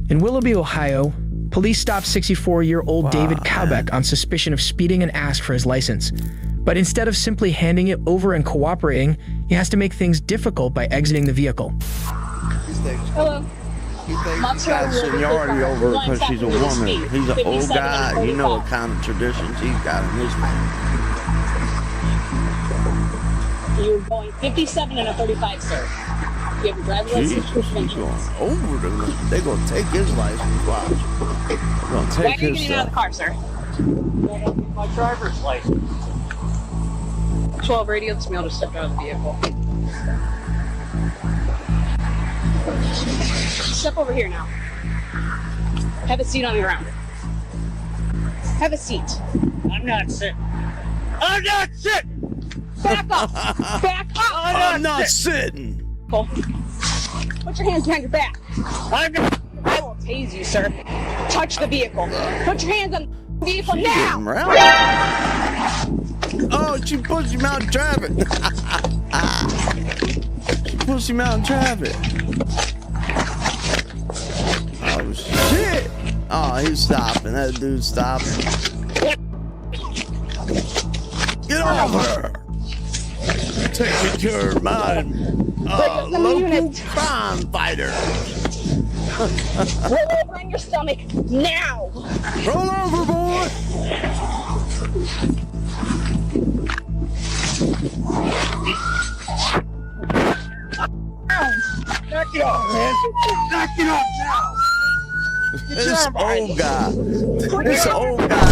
[SPEAKER 14] In Willoughby, Ohio, police stopped 64-year-old David Cowbeck on suspicion of speeding and asked for his license. But instead of simply handing it over and cooperating, he has to make things difficult by exiting the vehicle.
[SPEAKER 1] Hello. He thinks he's got seniority over her because she's a woman. He's an old guy. You know what kind of traditions he's got in his family.
[SPEAKER 2] You're going 57 and a 35, sir. You have a driver's license.
[SPEAKER 1] He's going over them. They're going to take his license. Watch. They're going to take his stuff. Why are you getting out of the car, sir?
[SPEAKER 2] My driver's license.
[SPEAKER 16] 12 radio, this male just stepped out of the vehicle.
[SPEAKER 2] Step over here now. Have a seat on the ground. Have a seat.
[SPEAKER 10] I'm not sitting. I'm not sitting!
[SPEAKER 2] Back up! Back up!
[SPEAKER 1] I'm not sitting!
[SPEAKER 2] Put your hands behind your back. I will tase you, sir. Touch the vehicle. Put your hands on the vehicle now!
[SPEAKER 1] Oh, she pushed him out in traffic. She pushed him out in traffic. Oh, shit. Oh, he's stopping. That dude's stopping. Get off her. Take me to her mind. Local crime fighter.
[SPEAKER 2] Roll over on your stomach now.
[SPEAKER 1] Roll over, boy.
[SPEAKER 10] Knock it off, man. Knock it off now.
[SPEAKER 1] This old guy. This old guy.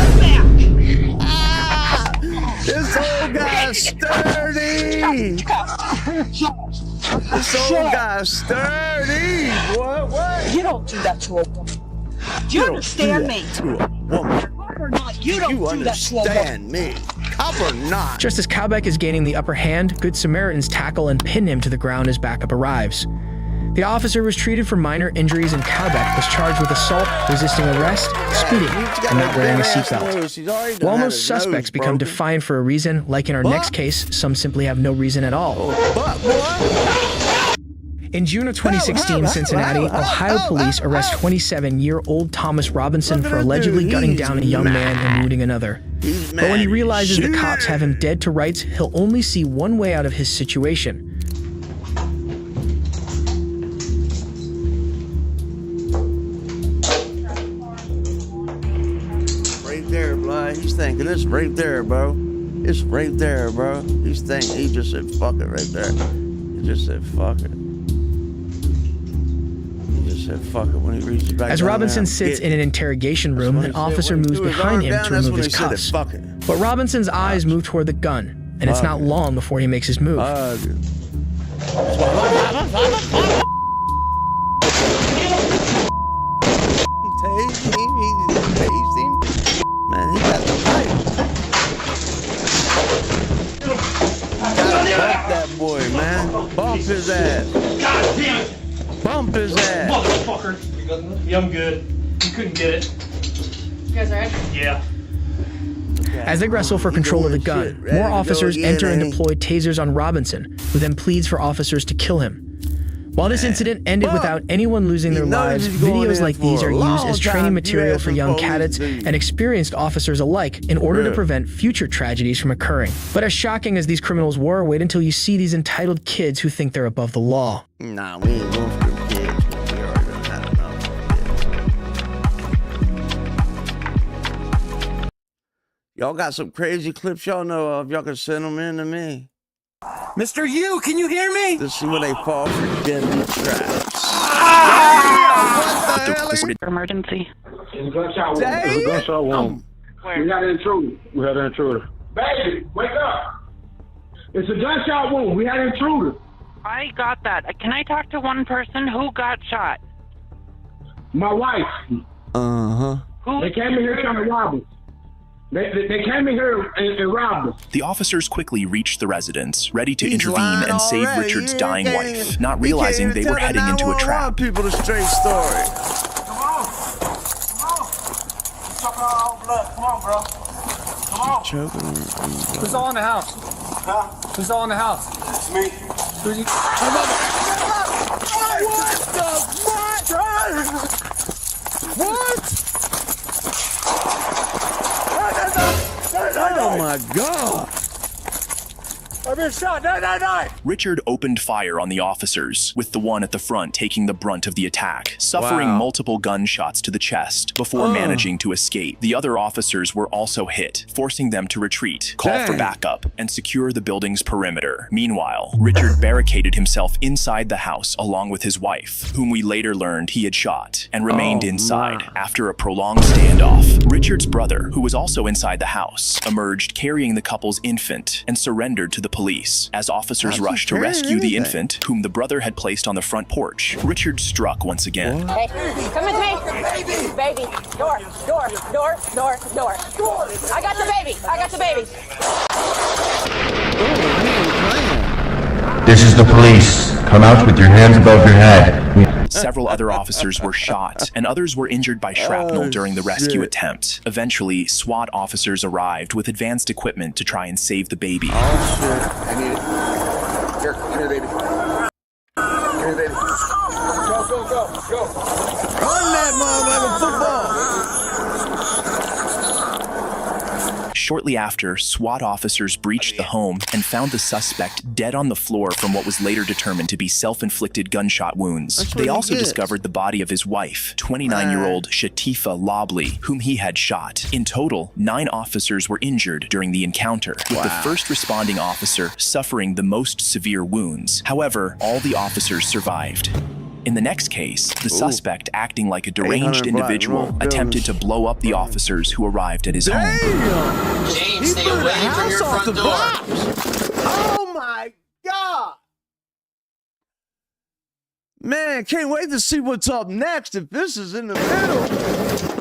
[SPEAKER 1] This old guy's sturdy. This old guy's sturdy. What?
[SPEAKER 2] You don't do that to a woman. Do you understand me?
[SPEAKER 1] To a woman.
[SPEAKER 2] Or not, you don't do that to a woman.
[SPEAKER 1] Understand me. Cop or not.
[SPEAKER 14] Just as Cowbeck is gaining the upper hand, Good Samaritans tackle and pin him to the ground as backup arrives. The officer was treated for minor injuries, and Cowbeck was charged with assault, resisting arrest, speeding, and not wearing a seatbelt. While most suspects become defined for a reason, like in our next case, some simply have no reason at all. In June of 2016 in Cincinnati, Ohio police arrest 27-year-old Thomas Robinson for allegedly gunning down a young man and wounding another. But when he realizes the cops have him dead to rights, he'll only see one way out of his situation.
[SPEAKER 1] There, blood. He's thinking it's right there, bro. It's right there, bro. He's thinking. He just said, "Fuck it," right there. He just said, "Fuck it." He just said, "Fuck it" when he reaches back.
[SPEAKER 14] As Robinson sits in an interrogation room, an officer moves behind him to remove his cuffs. But Robinson's eyes move toward the gun, and it's not long before he makes his move.
[SPEAKER 1] Man, he got the pipe. Gotta bump that boy, man. Bump his ass.
[SPEAKER 10] God damn it.
[SPEAKER 1] Bump his ass.
[SPEAKER 10] Motherfucker. Yeah, I'm good. You couldn't get it.
[SPEAKER 16] You guys alright?
[SPEAKER 10] Yeah.
[SPEAKER 14] As they wrestle for control of the gun, more officers enter and deploy tasers on Robinson, who then pleads for officers to kill him. While this incident ended without anyone losing their lives, videos like these are used as training material for young cadets and experienced officers alike in order to prevent future tragedies from occurring. But as shocking as these criminals were, wait until you see these entitled kids who think they're above the law.
[SPEAKER 1] Nah, we ain't going for the kids. We already done had enough. Y'all got some crazy clips y'all know of. Y'all can send them in to me.
[SPEAKER 9] Mr. Yu, can you hear me?
[SPEAKER 1] This is when they fall for deadly traps. What the hell?
[SPEAKER 21] Emergency.
[SPEAKER 19] There's a gunshot wound. There's a gunshot wound. We got an intruder. We had an intruder. Baby, wake up. It's a gunshot wound. We had an intruder.
[SPEAKER 21] I got that. Can I talk to one person who got shot?
[SPEAKER 19] My wife.
[SPEAKER 1] Uh-huh.
[SPEAKER 19] They came in here trying to rob us. They came in here and robbed us.
[SPEAKER 22] The officers quickly reached the residence, ready to intervene and save Richard's dying wife, not realizing they were heading into a trap.
[SPEAKER 1] People a straight story.
[SPEAKER 10] up. Come on, bro. Come on.
[SPEAKER 1] Choking her.
[SPEAKER 10] Who's all in the house? Huh? Who's all in the house? It's me. Who's you?
[SPEAKER 1] Oh my God!
[SPEAKER 10] I've been shot. No.
[SPEAKER 22] Richard opened fire on the officers, with the one at the front taking the brunt of the attack, suffering multiple gunshots to the chest before managing to escape. The other officers were also hit, forcing them to retreat, call for backup, and secure the building's perimeter. Meanwhile, Richard barricaded himself inside the house along with his wife, whom we later learned he had shot, and remained inside after a prolonged standoff. Richard's brother, who was also inside the house, emerged carrying the couple's infant and surrendered to the police. As officers rushed to rescue the infant, whom the brother had placed on the front porch, Richard struck once again.
[SPEAKER 2] Hey, come with me. Baby. Door. I got the baby.
[SPEAKER 3] This is the police. Come out with your hands above your head.
[SPEAKER 22] Several other officers were shot, and others were injured by shrapnel during the rescue attempt. Eventually, SWAT officers arrived with advanced equipment to try and save the baby.
[SPEAKER 10] Oh, shit. I need it. Here, give me the baby. Give me the baby. Go.
[SPEAKER 1] Run that motherfucker football!
[SPEAKER 22] Shortly after, SWAT officers breached the home and found the suspect dead on the floor from what was later determined to be self-inflicted gunshot wounds. They also discovered the body of his wife, 29-year-old Shatifa Lobley, whom he had shot. In total, 9 officers were injured during the encounter, with the first responding officer suffering the most severe wounds. However, all the officers survived. In the next case, the suspect, acting like a deranged individual, attempted to blow up the officers who arrived at his home.
[SPEAKER 10] James, stay away from your front door.
[SPEAKER 1] Oh my God! Man, can't wait to see what's up next if this is in the middle.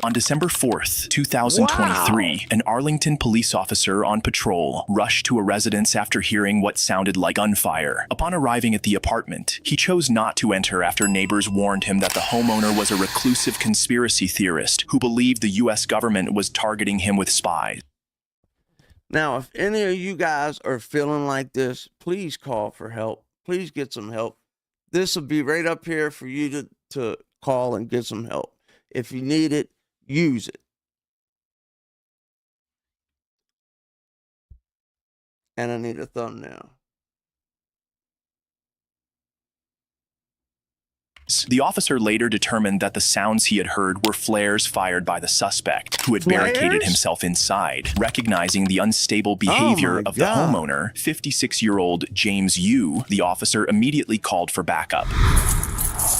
[SPEAKER 22] On December 4th, 2023, an Arlington police officer on patrol rushed to a residence after hearing what sounded like gunfire. Upon arriving at the apartment, he chose not to enter after neighbors warned him that the homeowner was a reclusive conspiracy theorist who believed the U.S. government was targeting him with spies.
[SPEAKER 1] Now, if any of you guys are feeling like this, please call for help. Please get some help. This will be right up here for you to call and get some help. If you need it, use it. And I need a thumbnail.
[SPEAKER 22] The officer later determined that the sounds he had heard were flares fired by the suspect, who had barricaded himself inside. Recognizing the unstable behavior of the homeowner, 56-year-old James Yu, the officer immediately called for backup.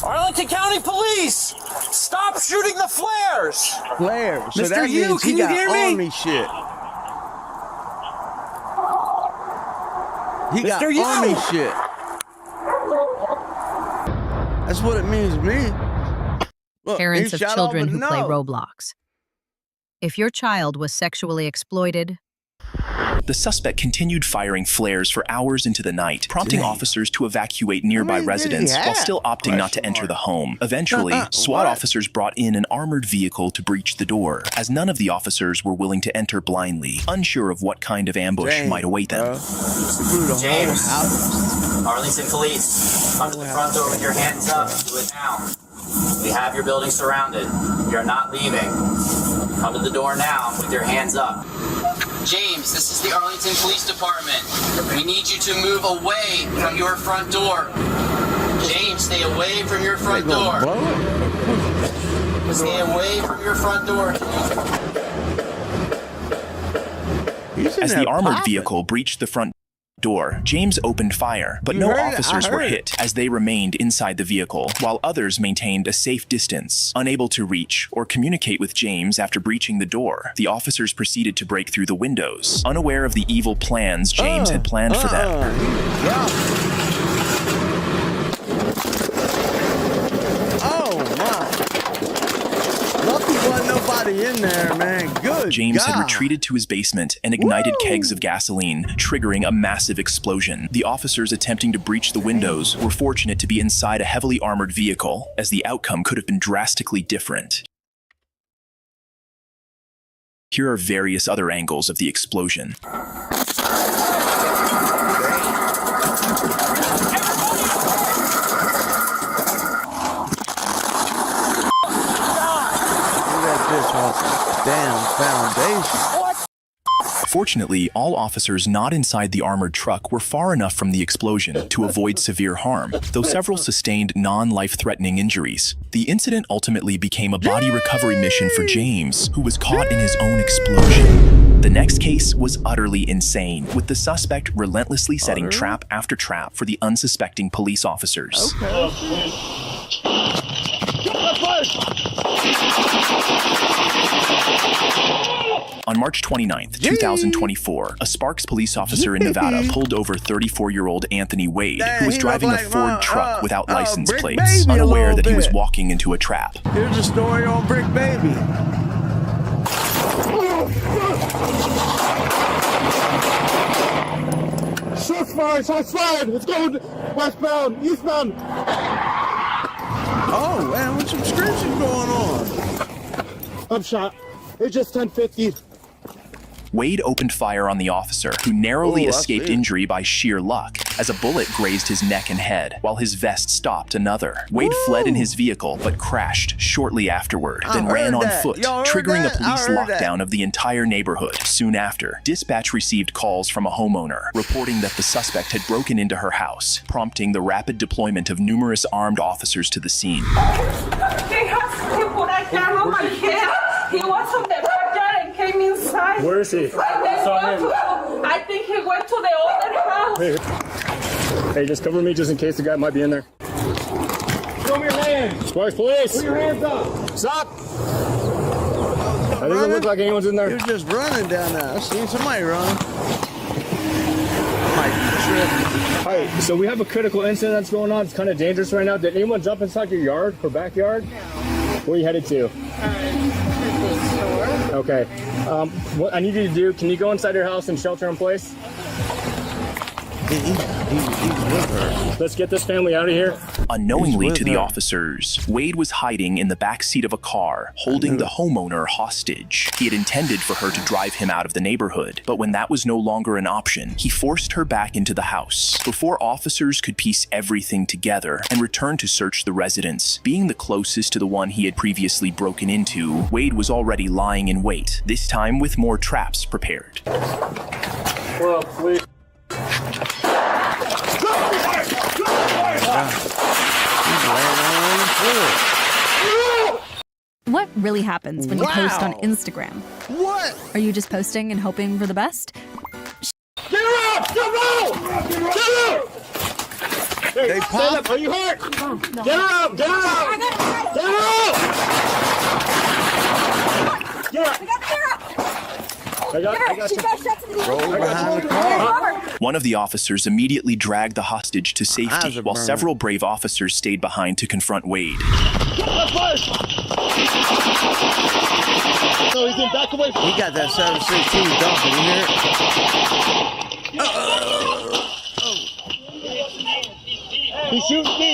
[SPEAKER 10] Arlington County Police! Stop shooting the flares!
[SPEAKER 1] Flares? So
[SPEAKER 10] Mr. Yu, can you hear me?
[SPEAKER 1] Army shit. He got
[SPEAKER 10] Mr. Yu!
[SPEAKER 1] Army shit. That's what it means to me. Look,
[SPEAKER 5] parents of children who play Roblox. If your child was sexually exploited,
[SPEAKER 22] the suspect continued firing flares for hours into the night, prompting officers to evacuate nearby residents while still opting not to enter the home. Eventually, SWAT officers brought in an armored vehicle to breach the door, as none of the officers were willing to enter blindly, unsure of what kind of ambush might await them.
[SPEAKER 11] James, Arlington Police, come to the front door with your hands up. Do it now. We have your building surrounded. You're not leaving. Come to the door now with your hands up. James, this is the Arlington Police Department. We need you to move away from your front door. James, stay away from your front door. Stay away from your front door.
[SPEAKER 22] As the armored vehicle breached the front door, James opened fire, but no officers were hit as they remained inside the vehicle, while others maintained a safe distance. Unable to reach or communicate with James after breaching the door, the officers proceeded to break through the windows, unaware of the evil plans James had planned for them.
[SPEAKER 1] Nobody in there, man. Good.
[SPEAKER 22] James had retreated to his basement and ignited kegs of gasoline, triggering a massive explosion. The officers attempting to breach the windows were fortunate to be inside a heavily armored vehicle, as the outcome could have been drastically different. Here are various other angles of the explosion.
[SPEAKER 1] Damn foundation.
[SPEAKER 22] Fortunately, all officers not inside the armored truck were far enough from the explosion to avoid severe harm, though several sustained non-life-threatening injuries. The incident ultimately became a body recovery mission for James, who was caught in his own explosion. The next case was utterly insane, with the suspect relentlessly setting trap after trap for the unsuspecting police officers. On March 29th, 2024, a Sparks police officer in Nevada pulled over 34-year-old Anthony Wade, who was driving a Ford truck without license plates, unaware that he was walking into a trap.
[SPEAKER 1] Here's a story on Brick Baby.
[SPEAKER 19] Shots fired! Shots fired! It's going westbound, eastbound.
[SPEAKER 1] Oh, man, what's some screeching going on?
[SPEAKER 19] I'm shot. It's just 1050.
[SPEAKER 22] Wade opened fire on the officer, who narrowly escaped injury by sheer luck, as a bullet grazed his neck and head, while his vest stopped another. Wade fled in his vehicle, but crashed shortly afterward, then ran on foot, triggering a police lockdown of the entire neighborhood. Soon after, dispatch received calls from a homeowner, reporting that the suspect had broken into her house, prompting the rapid deployment of numerous armed officers to the scene.
[SPEAKER 10] He was on the backyard and came inside.
[SPEAKER 19] Where is he?
[SPEAKER 10] I think he went to the other house.
[SPEAKER 19] Hey, just cover me just in case the guy might be in there. Show me your hands. Sparks police. Put your hands up. Stop. That doesn't look like anyone's in there.
[SPEAKER 1] You're just running down there. I've seen somebody run. Might be tripping.
[SPEAKER 19] Hi, so we have a critical incident that's going on. It's kind of dangerous right now. Did anyone jump inside your yard or backyard? No. Where are you headed to? Okay. What I need you to do, can you go inside your house and shelter in place?
[SPEAKER 1] He's with her.
[SPEAKER 19] Let's get this family out of here.
[SPEAKER 22] Unknowingly to the officers, Wade was hiding in the back seat of a car, holding the homeowner hostage. He had intended for her to drive him out of the neighborhood, but when that was no longer an option, he forced her back into the house. Before officers could piece everything together and return to search the residence, being the closest to the one he had previously broken into, Wade was already lying in wait, this time with more traps prepared.
[SPEAKER 19] Well, please.
[SPEAKER 6] What really happens when you post on Instagram?
[SPEAKER 1] What?
[SPEAKER 6] Are you just posting and hoping for the best?
[SPEAKER 19] Get her up! Get her out! Get her out! Hey,
[SPEAKER 1] they pop.
[SPEAKER 19] Are you hurt? No. Get her out! Get her out! Get her out! Get her out! I got you.
[SPEAKER 1] Roll behind the car.
[SPEAKER 22] One of the officers immediately dragged the hostage to safety, while several brave officers stayed behind to confront Wade.
[SPEAKER 19] So he's in back away.
[SPEAKER 1] He got that 716 dumping, you hear it?
[SPEAKER 19] He's shooting me.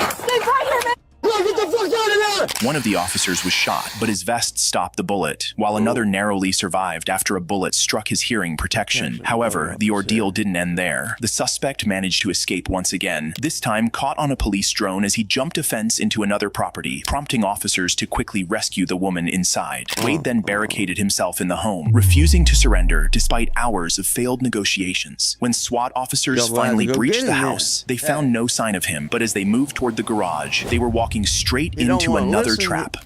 [SPEAKER 10] Stay right here, man.
[SPEAKER 19] Get the fuck out of there!
[SPEAKER 22] One of the officers was shot, but his vest stopped the bullet, while another narrowly survived after a bullet struck his hearing protection. However, the ordeal didn't end there. The suspect managed to escape once again, this time caught on a police drone as he jumped a fence into another property, prompting officers to quickly rescue the woman inside. Wade then barricaded himself in the home, refusing to surrender despite hours of failed negotiations. When SWAT officers finally breached the house, they found no sign of him, but as they moved toward the garage, they were walking straight into another trap.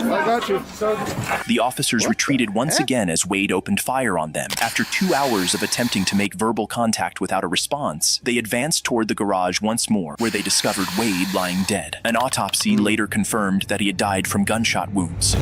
[SPEAKER 19] I got you.
[SPEAKER 22] The officers retreated once again as Wade opened fire on them. After 2 hours of attempting to make verbal contact without a response, they advanced toward the garage once more, where they discovered Wade lying dead. An autopsy later confirmed that he had died from gunshot wounds.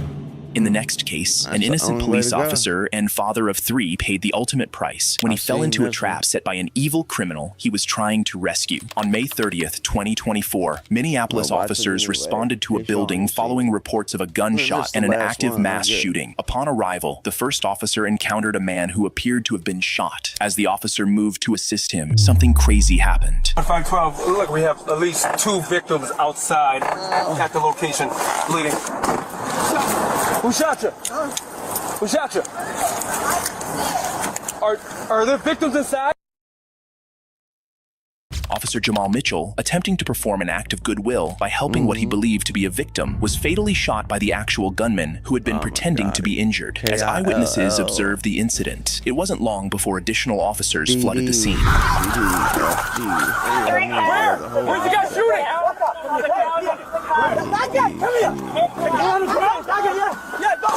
[SPEAKER 22] In the next case, an innocent police officer and father of 3 paid the ultimate price when he fell into a trap set by an evil criminal he was trying to rescue. On May 30th, 2024, Minneapolis officers responded to a building following reports of a gunshot and an active mass shooting. Upon arrival, the first officer encountered a man who appeared to have been shot. As the officer moved to assist him, something crazy happened.
[SPEAKER 12] 512, look, we have at least 2 victims outside at the location, bleeding. Who shot you? Who shot you? Are there victims inside?
[SPEAKER 22] Officer Jamal Mitchell, attempting to perform an act of goodwill by helping what he believed to be a victim, was fatally shot by the actual gunman who had been pretending to be injured. As eyewitnesses observed the incident, it wasn't long before additional officers flooded the scene.
[SPEAKER 10] Where's the guy shooting? Back up! Come here! Yeah, go!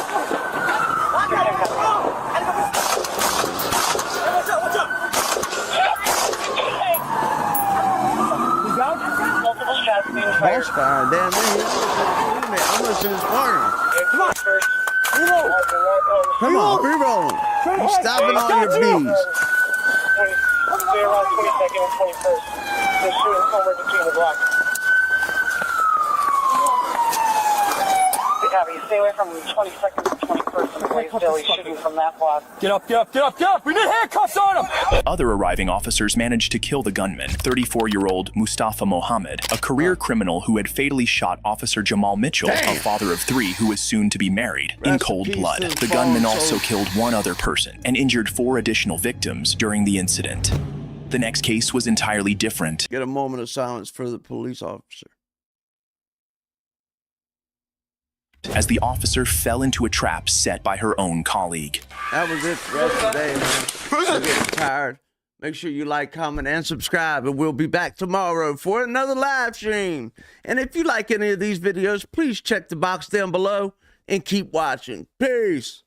[SPEAKER 10] What's up?
[SPEAKER 21] Multiple shots being fired.
[SPEAKER 1] Damn, I'm listening to this partner.
[SPEAKER 12] Come on! Reload!
[SPEAKER 1] Come on, reload! You stopping all your bees.
[SPEAKER 21] Stay around 22nd and 21st. They're shooting somewhere between the blocks. Stay away from 22nd and 21st and Blaisdell shooting from that block.
[SPEAKER 12] Get up! We need handcuffs on him!
[SPEAKER 22] Other arriving officers managed to kill the gunman, 34-year-old Mustafa Mohammed, a career criminal who had fatally shot Officer Jamal Mitchell, a father of 3 who was soon to be married, in cold blood. The gunman also killed 1 other person and injured 4 additional victims during the incident. The next case was entirely different.
[SPEAKER 1] Get a moment of silence for the police officer.
[SPEAKER 22] As the officer fell into a trap set by her own colleague.
[SPEAKER 1] That was it for us today, man. I'm getting tired. Make sure you like, comment, and subscribe, and we'll be back tomorrow for another live stream. And if you like any of these videos, please check the box down below and keep watching. Peace.